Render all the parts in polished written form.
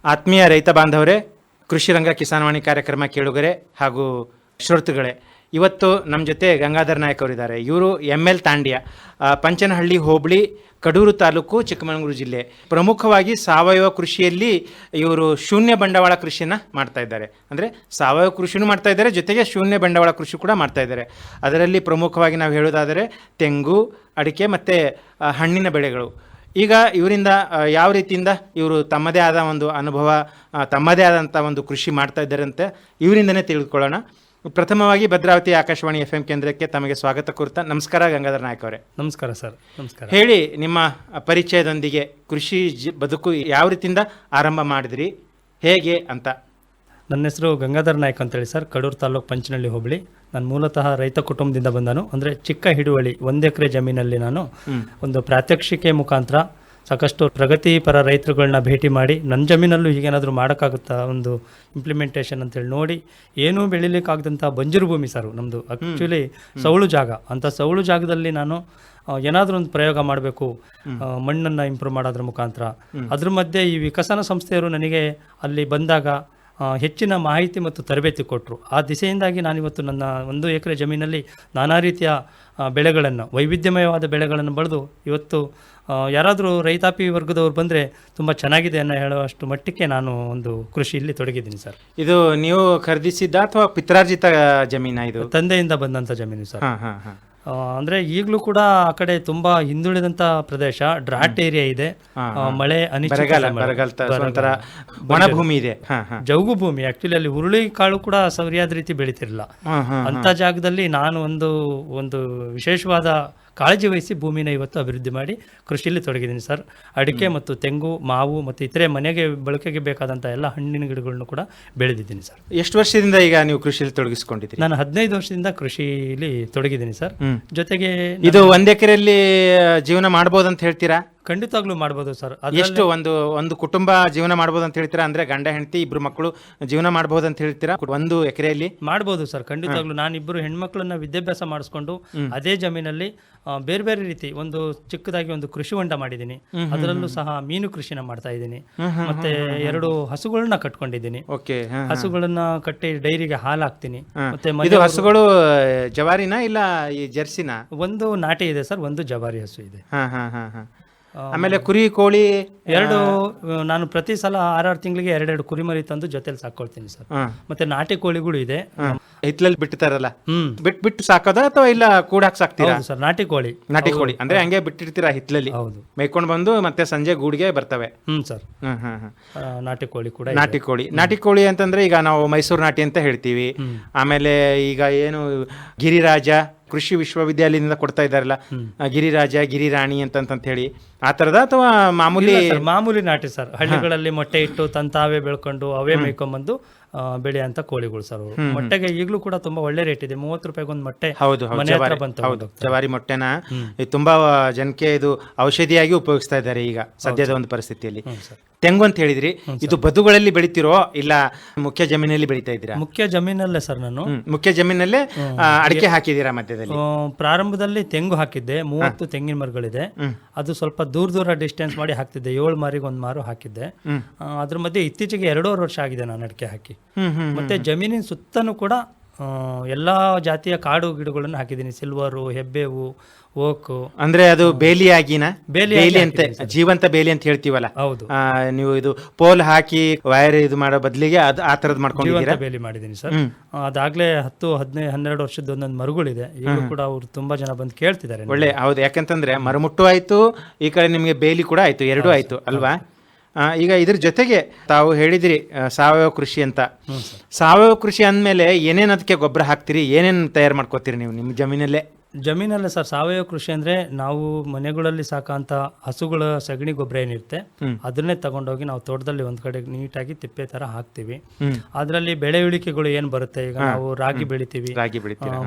ಆತ್ಮೀಯ ರೈತ ಬಾಂಧವರೇ, ಕೃಷಿ ರಂಗ ಕಿಸಾನ್ವಾಣಿ ಕಾರ್ಯಕ್ರಮ ಕೇಳುಗರೆ ಹಾಗೂ ಶ್ರೋತೃಗಳೇ, ಇವತ್ತು ನಮ್ಮ ಜೊತೆ ಗಂಗಾಧರ್ ನಾಯಕ್ ಅವರಿದ್ದಾರೆ. ಇವರು ML ತಾಂಡ್ಯ, ಪಂಚನಹಳ್ಳಿ ಹೋಬಳಿ, ಕಡೂರು ತಾಲೂಕು, ಚಿಕ್ಕಮಗಳೂರು ಜಿಲ್ಲೆ. ಪ್ರಮುಖವಾಗಿ ಸಾವಯವ ಕೃಷಿಯಲ್ಲಿ ಇವರು ಶೂನ್ಯ ಬಂಡವಾಳ ಕೃಷಿಯನ್ನು ಮಾಡ್ತಾ ಇದ್ದಾರೆ. ಅಂದರೆ ಸಾವಯವ ಕೃಷಿನೂ ಮಾಡ್ತಾ ಇದ್ದಾರೆ, ಜೊತೆಗೆ ಶೂನ್ಯ ಬಂಡವಾಳ ಕೃಷಿ ಕೂಡ ಮಾಡ್ತಾ ಇದ್ದಾರೆ. ಅದರಲ್ಲಿ ಪ್ರಮುಖವಾಗಿ ನಾವು ಹೇಳೋದಾದರೆ ತೆಂಗು, ಅಡಿಕೆ ಮತ್ತು ಹಣ್ಣಿನ ಬೆಳೆಗಳು. ಈಗ ಇವರಿಂದ ಯಾವ ರೀತಿಯಿಂದ ಇವರು ತಮ್ಮದೇ ಆದ ಒಂದು ಅನುಭವ, ತಮ್ಮದೇ ಆದಂಥ ಒಂದು ಕೃಷಿ ಮಾಡ್ತಾ ಇದ್ದಾರೆ ಅಂತ ಇವರಿಂದನೇ ತಿಳಿದುಕೊಳ್ಳೋಣ. ಪ್ರಥಮವಾಗಿ ಭದ್ರಾವತಿ ಆಕಾಶವಾಣಿ FM ಕೇಂದ್ರಕ್ಕೆ ತಮಗೆ ಸ್ವಾಗತ ಕೋರ್ತಾ. ನಮಸ್ಕಾರ ಗಂಗಾಧರ್ ನಾಯಕ್ ಅವರೇ. ನಮಸ್ಕಾರ ಸರ್. ನಮಸ್ಕಾರ. ಹೇಳಿ, ನಿಮ್ಮ ಪರಿಚಯದೊಂದಿಗೆ ಕೃಷಿ ಬದುಕು ಯಾವ ರೀತಿಯಿಂದ ಆರಂಭ ಮಾಡಿದ್ರಿ, ಹೇಗೆ ಅಂತ? ನನ್ನ ಹೆಸರು ಗಂಗಾಧರ್ ನಾಯಕ್ ಅಂತೇಳಿ ಸರ್, ಕಡೂರು ತಾಲೂಕು, ಪಂಚನಹಳ್ಳಿ ಹೋಬಳಿ. ನಾನು ಮೂಲತಃ ರೈತ ಕುಟುಂಬದಿಂದ ಬಂದನು. ಅಂದರೆ ಚಿಕ್ಕ ಹಿಡುವಳಿ 1 ಎಕರೆ ಜಮೀನಲ್ಲಿ ನಾನು ಒಂದು ಪ್ರಾತ್ಯಕ್ಷಿಕೆ ಮುಖಾಂತರ ಸಾಕಷ್ಟು ಪ್ರಗತಿಪರ ರೈತರುಗಳನ್ನ ಭೇಟಿ ಮಾಡಿ, ನನ್ನ ಜಮೀನಲ್ಲೂ ಹೀಗೇನಾದರೂ ಮಾಡೋಕ್ಕಾಗುತ್ತಾ ಒಂದು ಇಂಪ್ಲಿಮೆಂಟೇಷನ್ ಅಂತೇಳಿ ನೋಡಿ, ಏನೂ ಬೆಳಿಲಿಕ್ಕಾಗದಂಥ ಬಂಜರು ಭೂಮಿ ಸರ್ ನಮ್ಮದು. ಆ್ಯಕ್ಚುಲಿ ಸೌಳು ಜಾಗ. ಅಂಥ ಸೌಳು ಜಾಗದಲ್ಲಿ ನಾನು ಏನಾದರೂ ಒಂದು ಪ್ರಯೋಗ ಮಾಡಬೇಕು, ಮಣ್ಣನ್ನು ಇಂಪ್ರೂವ್ ಮಾಡೋದ್ರ ಮುಖಾಂತರ. ಅದ್ರ ಮಧ್ಯೆ ಈ ವಿಕಸನ ಸಂಸ್ಥೆಯವರು ನನಗೆ ಅಲ್ಲಿ ಬಂದಾಗ ಹೆಚ್ಚಿನ ಮಾಹಿತಿ ಮತ್ತು ತರಬೇತಿ ಕೊಟ್ಟರು. ಆ ದಿಸೆಯಿಂದಾಗಿ ನಾನಿವತ್ತು ನನ್ನ 1 ಎಕರೆ ಜಮೀನಲ್ಲಿ ನಾನಾ ರೀತಿಯ ಬೆಳೆಗಳನ್ನು, ವೈವಿಧ್ಯಮಯವಾದ ಬೆಳೆಗಳನ್ನು ಬೆಳೆದು ಇವತ್ತು ಯಾರಾದರೂ ರೈತಾಪಿ ವರ್ಗದವ್ರು ಬಂದರೆ ತುಂಬ ಚೆನ್ನಾಗಿದೆ ಅನ್ನೋ ಹೇಳುವಷ್ಟು ಮಟ್ಟಕ್ಕೆ ನಾನು ಒಂದು ಕೃಷಿಯಲ್ಲಿ ತೊಡಗಿದ್ದೀನಿ ಸರ್. ಇದು ನೀವು ಖರೀದಿಸಿದ್ದ ಅಥವಾ ಪಿತ್ರಾರ್ಜಿತ ಜಮೀನ? ಇದು ತಂದೆಯಿಂದ ಬಂದಂಥ ಜಮೀನು ಸರ್. ಅಂದರೆ ಈಗಲೂ ಕೂಡ ಆ ಕಡೆ ತುಂಬ ಹಿಂದುಳಿದಂಥ ಪ್ರದೇಶ, ಡ್ರಾಟ್ ಏರಿಯಾ ಇದೆ, ಮಳೆ ಭೂಮಿ ಇದೆ, ಜೌಗು ಭೂಮಿ. ಆ್ಯಕ್ಚುಲಿ ಅಲ್ಲಿ ಹುರುಳಿ ಕಾಳು ಕೂಡ ಸರಿಯಾದ ರೀತಿ ಬೆಳೀತಿರಲಿಲ್ಲ. ಅಂಥ ಜಾಗದಲ್ಲಿ ನಾನು ಒಂದು ವಿಶೇಷವಾದ ಕಾಳಜಿ ವಹಿಸಿ ಭೂಮಿನ ಇವತ್ತು ಅಭಿವೃದ್ಧಿ ಮಾಡಿ ಕೃಷಿಯಲ್ಲಿ ತೊಡಗಿದ್ದೀನಿ ಸರ್. ಅಡಿಕೆ ಮತ್ತು ತೆಂಗು, ಮಾವು ಮತ್ತು ಇತರೆ ಮನೆಗೆ ಬಳಕೆಗೆ ಬೇಕಾದಂಥ ಎಲ್ಲ ಹಣ್ಣಿನ ಗಿಡಗಳನ್ನು ಕೂಡ ಬೆಳೆದಿದ್ದೀನಿ ಸರ್. ಎಷ್ಟು ವರ್ಷದಿಂದ ಈಗ ನೀವು ಕೃಷಿಯಲ್ಲಿ ತೊಡಗಿಸ್ಕೊಂಡಿದ್ದೀರಿ? ನಾನು 15 ವರ್ಷದಿಂದ ಕೃಷಿಯಲ್ಲಿ ತೊಡಗಿದ್ದೀನಿ ಸರ್. ಜೊತೆಗೆ ಇದು 1 ಎಕರೆಯಲ್ಲಿ ಜೀವನ ಮಾಡ್ಬೋದು ಅಂತ ಹೇಳ್ತೀರಾ? ಖಂಡಿತವಾಗ್ಲೂ ಮಾಡ್ಬೋದು ಸರ್. ಎಷ್ಟು ಒಂದು ಕುಟುಂಬ ಜೀವನ ಮಾಡ್ಬೋದು ಅಂತ ಹೇಳ್ತೀರಾ? ಅಂದ್ರೆ ಗಂಡ ಹೆಂಡತಿ 2 ಮಕ್ಕಳು ಜೀವನ ಮಾಡ್ಬೋದು ಅಂತ ಹೇಳ್ತೀರಾ 1 ಎಕರೆಯಲ್ಲಿ? ಮಾಡ್ಬೋದು ಸರ್, ಖಂಡಿತವಾಗ್ಲೂ. ನಾನು 2 ಹೆಣ್ಮಕ್ಳನ್ನ ವಿದ್ಯಾಭ್ಯಾಸ ಮಾಡಿಸ್ಕೊಂಡು ಅದೇ ಜಮೀನಲ್ಲಿ ಬೇರೆ ಬೇರೆ ರೀತಿ ಒಂದು ಚಿಕ್ಕದಾಗಿ ಒಂದು ಕೃಷಿ ಹೊಂಡ ಮಾಡಿದ್ದೀನಿ. ಅದರಲ್ಲೂ ಸಹ ಮೀನು ಕೃಷಿನ ಮಾಡ್ತಾ ಇದ್ದೀನಿ. ಮತ್ತೆ 2 ಹಸುಗಳನ್ನ ಕಟ್ಕೊಂಡಿದ್ದೀನಿ. ಹಸುಗಳನ್ನ ಕಟ್ಟಿ ಡೈರಿಗೆ ಹಾಲು ಹಾಕ್ತೀನಿ. ಮತ್ತೆ ಹಸುಗಳು ಜವಾರಿನ ಇಲ್ಲ ಈ ಜರ್ಸಿನ? ಒಂದು ನಾಟಿ ಇದೆ ಸರ್, ಒಂದು ಜವಾರಿ ಹಸು ಇದೆ. ಆಮೇಲೆ ಕುರಿ, ಕೋಳಿ 2 ನಾನು ಪ್ರತಿ ಸಲ 6 ತಿಂಗಳಿಗೆ 2 ಕುರಿಮರಿ ತಂದು ಜೊತೆಲಿ ಸಾಕೊಳ್ತೀನಿ ಸರ್. ಮತ್ತೆ ನಾಟಿ ಕೋಳಿಗಳು ಇದೆ. ಹಿತ್ಲಲ್ಲಿ ಬಿಡ್ತಾರಲ್ಲ, ಬಿಟ್ಟು ಸಾಕೋದ ಅಥವಾ ಇಲ್ಲ ಕೂಡಾಕ್ ಸಾಕ್ತೀರಾ? ಸರ್, ನಾಟಿ ಕೋಳಿ ಅಂದ್ರೆ ಹಂಗೆ ಬಿಟ್ಟಿರ್ತೀರಾ ಹಿತ್ಲಲ್ಲಿ? ಹೌದು, ಮೇಯ್ಕೊಂಡು ಬಂದು ಮತ್ತೆ ಸಂಜೆ ಗೂಡಿಗೆ ಬರ್ತವೆ. ಸರ್. ನಾಟಿ ಕೋಳಿ ಕೂಡ. ನಾಟಿ ಕೋಳಿ ಅಂತಂದ್ರೆ ಈಗ ನಾವು ಮೈಸೂರು ನಾಟಿ ಅಂತ ಹೇಳ್ತೀವಿ. ಆಮೇಲೆ ಈಗ ಏನು ಗಿರಿರಾಜ ಕೃಷಿ ವಿಶ್ವವಿದ್ಯಾಲಯದಿಂದ ಕೊಡ್ತಾ ಇದ್ದಾರಲ್ಲ, ಗಿರಿರಾಜ, ಗಿರಿರಾಣಿ ಅಂತ ಹೇಳಿ, ಆ ತರದ ಅಥವಾ ಮಾಮೂಲಿ ನಾಟಿ ಸರ್? ಹಳ್ಳಿಗಳಲ್ಲಿ ಮೊಟ್ಟೆ ಇಟ್ಟು ತಾವೇ ಬೆಳ್ಕೊಂಡು ಅವೇ ಮೇಯ್ಕೊಂಡ್ಬಂದು ಬೆಳೆಯಂತ ಕೋಳಿಗಳು ಸರ್. ಮೊಟ್ಟೆಗೆ ಈಗಲೂ ಕೂಡ ತುಂಬಾ ಒಳ್ಳೆ ರೇಟ್ ಇದೆ, 30 ರೂಪಾಯಿಗೆ ಒಂದು ಮೊಟ್ಟೆ. ಹೌದು, ಜವಾರಿ ಮೊಟ್ಟೆನ ತುಂಬಾ ಜನಕ್ಕೆ ಇದು ಔಷಧಿಯಾಗಿ ಉಪಯೋಗಿಸ್ತಾ ಇದ್ದಾರೆ ಈಗ ಸದ್ಯದ ಒಂದು ಪರಿಸ್ಥಿತಿಯಲ್ಲಿ. ತೆಂಗು ಅಂತ ಹೇಳಿದ್ರಿ, ಇದು ಬದುಗಳಲ್ಲಿ ಬೆಳಿತಿರೋ ಇಲ್ಲ ಮುಖ್ಯ ಜಮೀನಲ್ಲಿ ಬೆಳಿತಾ ಇದ್ದೀರಾ? ಮುಖ್ಯ ಜಮೀನಲ್ಲೇ ಸರ್. ನಾನು ಮುಖ್ಯ ಜಮೀನಲ್ಲೇ ಅಡಿಕೆ ಹಾಕಿದ್ದೀರಾ? ಮಧ್ಯದಲ್ಲಿ ಪ್ರಾರಂಭದಲ್ಲಿ ತೆಂಗು ಹಾಕಿದ್ದೆ, 30 ತೆಂಗಿನ ಮರಗಳಿದೆ. ಅದು ಸ್ವಲ್ಪ ದೂರ ಡಿಸ್ಟೆನ್ಸ್ ಮಾಡಿ ಹಾಕ್ತಿದ್ದೆ, 7 ಮಾರಿಗೆ 1 ಮಾರು ಹಾಕಿದ್ದೆ. ಅದ್ರ ಮಧ್ಯೆ ಇತ್ತೀಚೆಗೆ 2.5 ವರ್ಷ ಆಗಿದೆ ನಾನು ಅಡಿಕೆ ಹಾಕಿ. ಮತ್ತೆ ಜಮೀನಿನ ಸುತ್ತನೂ ಕೂಡ ಎಲ್ಲಾ ಜಾತಿಯ ಕಾಡು ಗಿಡಗಳನ್ನು ಹಾಕಿದ್ದೀನಿ. ಸಿಲ್ವರು, ಹೆಬ್ಬೇವು, ಓಕು. ಅಂದ್ರೆ ಅದು ಬೇಲಿಯಾಗಿನ? ಬೇಲಿ ಅಂತ, ಜೀವಂತ ಬೇಲಿ ಅಂತ ಹೇಳ್ತೀವಲ್ಲ. ಹೌದು. ನೀವು ಇದು ಪೋಲ್ ಹಾಕಿ ವೈರ್ ಇದು ಮಾಡೋ ಬದಲಿಗೆ ಆ ತರದ್ ಮಾಡ್ಕೊಂಡಿದ್ದೀರಾ? ಬೇಲಿ ಮಾಡಿದ್ದೀನಿ ಸರ್. ಅದಾಗ್ಲೇ 10, 15, 12 ವರ್ಷದ ಒಂದೊಂದು ಮರಗಳಿದೆ. ಈಗಲೂ ಕೂಡ ಅವ್ರು ತುಂಬಾ ಜನ ಬಂದು ಕೇಳ್ತಿದ್ದಾರೆ. ಒಳ್ಳೆ. ಹೌದು, ಯಾಕಂತಂದ್ರೆ ಮರಮುಟ್ಟು ಆಯ್ತು, ಈ ಕಡೆ ನಿಮ್ಗೆ ಬೇಲಿ ಕೂಡ ಆಯ್ತು, 2 ಆಯ್ತು ಅಲ್ವಾ? ಈಗ ಇದ್ರ ಜೊತೆಗೆ ತಾವು ಹೇಳಿದಿರಿ ಸಾವಯವ ಕೃಷಿ ಅಂತ. ಸಾವಯವ ಕೃಷಿ ಅಂದಮೇಲೆ ಏನೇನು ಅದಕ್ಕೆ ಗೊಬ್ಬರ ಹಾಕ್ತಿರಿ, ಏನೇನು ತಯಾರು ಮಾಡ್ಕೋತೀರಿ ನೀವು ನಿಮ್ಮ ಜಮೀನಲ್ಲೇ? ಜಮೀನಲ್ಲೇ ಸರ್, ಸಾವಯವ ಕೃಷಿ ಅಂದರೆ ನಾವು ಮನೆಗಳಲ್ಲಿ ಸಾಕಂತ ಹಸುಗಳ ಸಗಣಿ ಗೊಬ್ಬರ ಏನಿರುತ್ತೆ ಅದನ್ನೇ ತಗೊಂಡೋಗಿ ನಾವು ತೋಟದಲ್ಲಿ ಒಂದು ಕಡೆ ನೀಟಾಗಿ ತಿಪ್ಪೆ ಥರ ಹಾಕ್ತೀವಿ. ಅದರಲ್ಲಿ ಬೆಳೆ ಇಳಿಕೆಗಳು ಏನು ಬರುತ್ತೆ, ಈಗ ನಾವು ರಾಗಿ ಬೆಳಿತೀವಿ,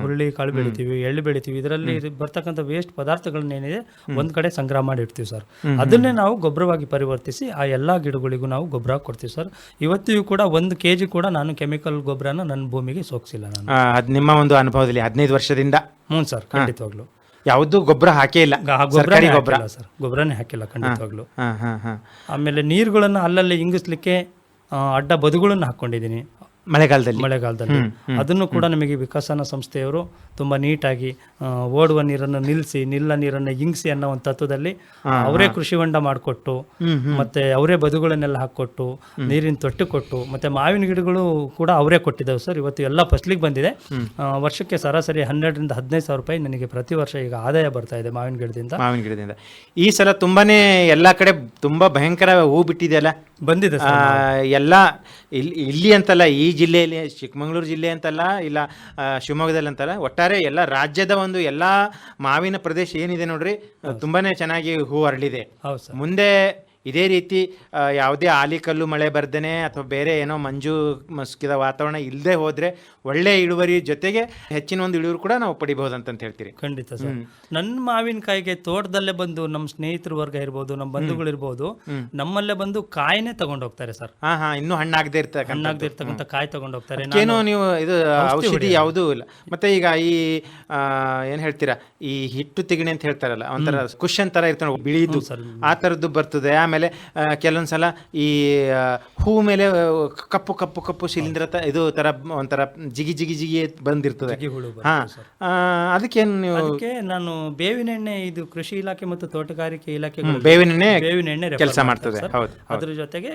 ಹುರುಳಿ ಕಾಳು ಬೆಳಿತೀವಿ, ಎಳ್ಳು ಬೆಳಿತೀವಿ, ಇದರಲ್ಲಿ ಬರ್ತಕ್ಕಂಥ ವೇಸ್ಟ್ ಪದಾರ್ಥಗಳನ್ನೇನಿದೆ ಒಂದು ಕಡೆ ಸಂಗ್ರಹ ಮಾಡಿ ಇಡ್ತೀವಿ ಸರ್. ಅದನ್ನೇ ನಾವು ಗೊಬ್ಬರವಾಗಿ ಪರಿವರ್ತಿಸಿ ಆ ಎಲ್ಲ ಗಿಡಗಳಿಗೂ ನಾವು ಗೊಬ್ಬರ ಕೊಡ್ತೀವಿ ಸರ್. ಇವತ್ತಿಗೂ ಕೂಡ 1 kg ಕೂಡ ನಾನು ಕೆಮಿಕಲ್ ಗೊಬ್ಬರನ ನನ್ನ ಭೂಮಿಗೆ ಸೋಕ್ಸಿಲ್ಲ ನಾನು. ನಿಮ್ಮ ಒಂದು ಅನುಭವದಲ್ಲಿ 15 ವರ್ಷದಿಂದ? ಹ್ಞೂ ಸರ್, ಖಂಡಿತವಾಗ್ಲು ಯಾವುದು ಗೊಬ್ಬರ ಹಾಕೇ ಇಲ್ಲ? ಗೊಬ್ಬರನೇ ಹಾಕಿಲ್ಲ ಖಂಡಿತವಾಗ್ಲು. ಆಮೇಲೆ ನೀರುಗಳನ್ನ ಅಲ್ಲಲ್ಲಿ ಇಂಗಿಸ್ಲಿಕ್ಕೆ ಅಡ್ಡ ಬದುಗಳನ್ನು ಹಾಕ್ಕೊಂಡಿದ್ದೀನಿ ಮಳೆಗಾಲದಲ್ಲಿ. ಅದನ್ನು ಕೂಡ ನಮಗೆ ವಿಕಸನ ಸಂಸ್ಥೆಯವರು ತುಂಬ ನೀಟಾಗಿ ಓಡುವ ನೀರನ್ನು ನಿಲ್ಲಿಸಿ ನೀರನ್ನು ಇಂಗಿಸಿ ಅನ್ನೋ ಒಂದು ತತ್ವದಲ್ಲಿ ಅವರೇ ಕೃಷಿ ಹೊಂಡ ಮಾಡಿಕೊಟ್ಟು ಮತ್ತೆ ಅವರೇ ಬದುಗಳನ್ನೆಲ್ಲ ಹಾಕ್ಕೊಟ್ಟು ನೀರಿನ ತೊಟ್ಟಿ ಕೊಟ್ಟು ಮತ್ತೆ ಮಾವಿನ ಗಿಡಗಳು ಕೂಡ ಅವರೇ ಕೊಟ್ಟಿದ್ದಾವೆ ಸರ್. ಇವತ್ತು ಎಲ್ಲ ಫಸಲಿಗೆ ಬಂದಿದೆ. ವರ್ಷಕ್ಕೆ ಸರಾಸರಿ 12,000 to 15,000 ರೂಪಾಯಿ ನನಗೆ ಪ್ರತಿ ವರ್ಷ ಈಗ ಆದಾಯ ಬರ್ತಾ ಇದೆ ಮಾವಿನ ಗಿಡದಿಂದ. ಈ ಸಲ ತುಂಬಾನೇ ಎಲ್ಲಾ ಕಡೆ ತುಂಬಾ ಭಯಂಕರ ಹೂ ಬಿಟ್ಟಿದೆಯಲ್ಲ, ಬಂದಿದೆ ಎಲ್ಲ ಇಲ್ಲಿ ಅಂತಲ್ಲ, ಈ ಜಿಲ್ಲೆಯಲ್ಲಿ ಚಿಕ್ಕಮಗಳೂರು ಜಿಲ್ಲೆ ಅಂತಲ್ಲ, ಇಲ್ಲ ಶಿವಮೊಗ್ಗದಲ್ಲಿ ಅಂತಲ್ಲ, ಒಟ್ಟಾರೆ ಎಲ್ಲ ರಾಜ್ಯದ ಒಂದು ಎಲ್ಲ ಮಾವಿನ ಪ್ರದೇಶ ಏನಿದೆ ನೋಡ್ರಿ ತುಂಬಾನೇ ಚೆನ್ನಾಗಿ ಹೂ ಹರಳಿದೆ. ಮುಂದೆ ಇದೇ ರೀತಿ ಯಾವುದೇ ಆಲಿಕಲ್ಲು ಮಳೆ ಬರ್ದೇನೆ ಅಥವಾ ಬೇರೆ ಏನೋ ಮಂಜು ಮಸ್ಕಿದ ವಾತಾವರಣ ಇಲ್ಲದೆ ಹೋದ್ರೆ ಒಳ್ಳೆ ಇಳುವರಿ ಜೊತೆಗೆ ಹೆಚ್ಚಿನ ಒಂದು ಇಳುವರಿ ಕೂಡ ನಾವು ಪಡಿಬಹುದು ಅಂತ ಹೇಳ್ತೀರಿ. ಖಂಡಿತ ಸರ್. ನನ್ನ ಮಾವಿನಕಾಯಿಗೆ ತೋಟದಲ್ಲೇ ಬಂದು ನಮ್ಮ ಸ್ನೇಹಿತರ ವರ್ಗ ಇರ್ಬೋದು, ನಮ್ಮ ಬಂಧುಗಳಿರ್ಬೋದು, ನಮ್ಮಲ್ಲೇ ಬಂದು ಕಾಯಿನೇ ತಗೊಂಡು ಹೋಗ್ತಾರೆ ಸರ್. ಇನ್ನೂ ಹಣ್ಣಾಗದೆ ಇರ್ತಕ್ಕಂಥ ಕಾಯಿ ತಗೊಂಡು ಹೋಗ್ತಾರೆ. ಏನೋ ನೀವು ಇದು ಔಷಧಿ ಯಾವುದೂ ಇಲ್ಲ. ಮತ್ತೆ ಈಗ ಈ ಏನ್ ಹೇಳ್ತೀರಾ, ಈ ಹಿಟ್ಟು ತಿಗಣಿ ಅಂತ ಹೇಳ್ತಾರಲ್ಲ, ಒಂಥರ ಕುಶನ್ ತರ ಇರ್ತಾನೆ ಬಿಳಿದು, ಆ ತರದ್ದು ಬರ್ತದೆ. ಆಮೇಲೆ ಕೆಲವೊಂದ್ಸಲ ಈ ಹೂ ಮೇಲೆ ಕಪ್ಪು ಕಪ್ಪು ಕಪ್ಪು ಶಿಲೀಂಧ್ರ ಇದು ತರ ಒಂಥರ ಜಿಗಿ ಜಿಗಿ ಜಿಗಿ ಬಂದಿರ್ತದೆ. ಅದಕ್ಕೇನು ನೀವು? ಅದಕ್ಕೆ ನಾನು ಬೇವಿನ ಎಣ್ಣೆ, ಇದು ಕೃಷಿ ಇಲಾಖೆ ಮತ್ತು ತೋಟಗಾರಿಕೆ ಇಲಾಖೆ ಬೇವಿನ ಎಣ್ಣೆ ಕೆಲಸ ಮಾಡ್ತದೆ. ಅದ್ರ ಜೊತೆಗೆ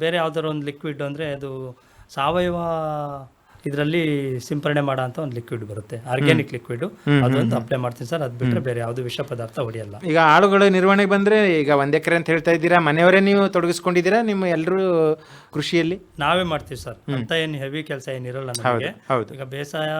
ಬೇರೆ ಯಾವ್ದಾರ ಒಂದು ಲಿಕ್ವಿಡ್ ಅಂದ್ರೆ ಅದು ಸಾವಯವ ಇದರಲ್ಲಿ ಸಿಂಪರಣೆ ಮಾಡೋ ಅಂತ ಒಂದು ಲಿಕ್ವಿಡ್ ಬರುತ್ತೆ, ಆರ್ಗ್ಯಾನಿಕ್ ಲಿಕ್ವಿಡ್, ಅದೊಂದು ಅಪ್ಲೈ ಮಾಡ್ತೀನಿ ಸರ್. ಅದು ಬಿಟ್ಟರೆ ಬೇರೆ ಯಾವುದು ವಿಷ ಪದಾರ್ಥ ಹೊಡೆಯಲ್ಲ. ಈಗ ಆಳುಗಳ ನಿರ್ವಹಣೆಗೆ ಬಂದ್ರೆ, ಈಗ 1 ಎಕರೆ ಅಂತ ಹೇಳ್ತಾ ಇದ್ದೀರಾ, ಮನೆಯವರೇ ನೀವು ತೊಡಗಿಸ್ಕೊಂಡಿದ್ದೀರಾ? ನಿಮ್ಮ ಎಲ್ಲರೂ ಕೃಷಿಯಲ್ಲಿ ನಾವೇ ಮಾಡ್ತೀವಿ ಸರ್. ಅಂತ ಏನು ಹೆವಿ ಕೆಲಸ ಏನಿರಲ್ಲ ನಮಗೆ. ಈಗ ಬೇಸಾಯ,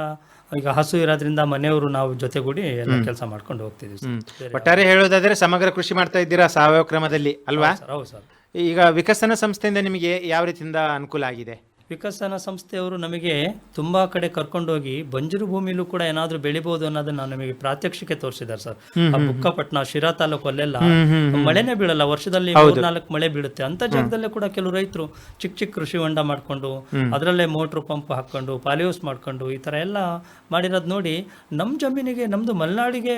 ಈಗ ಹಸು ಇರೋದ್ರಿಂದ ಮನೆಯವರು ನಾವು ಜೊತೆಗೂಡಿ ಎಲ್ಲ ಕೆಲಸ ಮಾಡ್ಕೊಂಡು ಹೋಗ್ತಿದ್ದೀವಿ. ಒಟ್ಟಾರೆ ಹೇಳೋದಾದ್ರೆ ಸಮಗ್ರ ಕೃಷಿ ಮಾಡ್ತಾ ಇದ್ದೀರಾ ಸಾವಯವ ಕ್ರಮದಲ್ಲಿ ಅಲ್ವಾ? ಹೌದು ಸರ್. ಈಗ ವಿಕಸನ ಸಂಸ್ಥೆಯಿಂದ ನಿಮಗೆ ಯಾವ ರೀತಿಯಿಂದ ಅನುಕೂಲ ಆಗಿದೆ? ವಿಕಸನ ಸಂಸ್ಥೆಯವರು ನಮಗೆ ತುಂಬಾ ಕಡೆ ಕರ್ಕೊಂಡೋಗಿ ಬಂಜರು ಭೂಮಿಲೂ ಕೂಡ ಏನಾದ್ರೂ ಬೆಳಿಬಹುದು ಅನ್ನೋದನ್ನ ನಮಗೆ ಪ್ರಾತ್ಯಕ್ಷಿಕೆ ತೋರಿಸಿದ್ದಾರೆ ಸರ್. ಬುಕ್ಕಪಟ್ಟಣ, ಶಿರಾ ತಾಲೂಕು ಅಲ್ಲೆಲ್ಲ ಮಳೆನೇ ಬೀಳಲ್ಲ, ವರ್ಷದಲ್ಲಿ 3-4 ಮಳೆ ಬೀಳುತ್ತೆ. ಅಂತ ಜಾಗದಲ್ಲೇ ಕೂಡ ಕೆಲವು ರೈತರು ಚಿಕ್ಕ ಕೃಷಿ ಹೊಂಡ ಮಾಡ್ಕೊಂಡು ಅದರಲ್ಲೇ ಮೋಟ್ರು ಪಂಪ್ ಹಾಕೊಂಡು ಪಾಲಿಹೌಸ್ ಮಾಡ್ಕೊಂಡು ಈ ತರ ಎಲ್ಲ ಮಾಡಿರೋದು ನೋಡಿ ನಮ್ಮ ಜಮೀನಿಗೆ, ನಮ್ದು ಮಲೆನಾಡಿಗೆ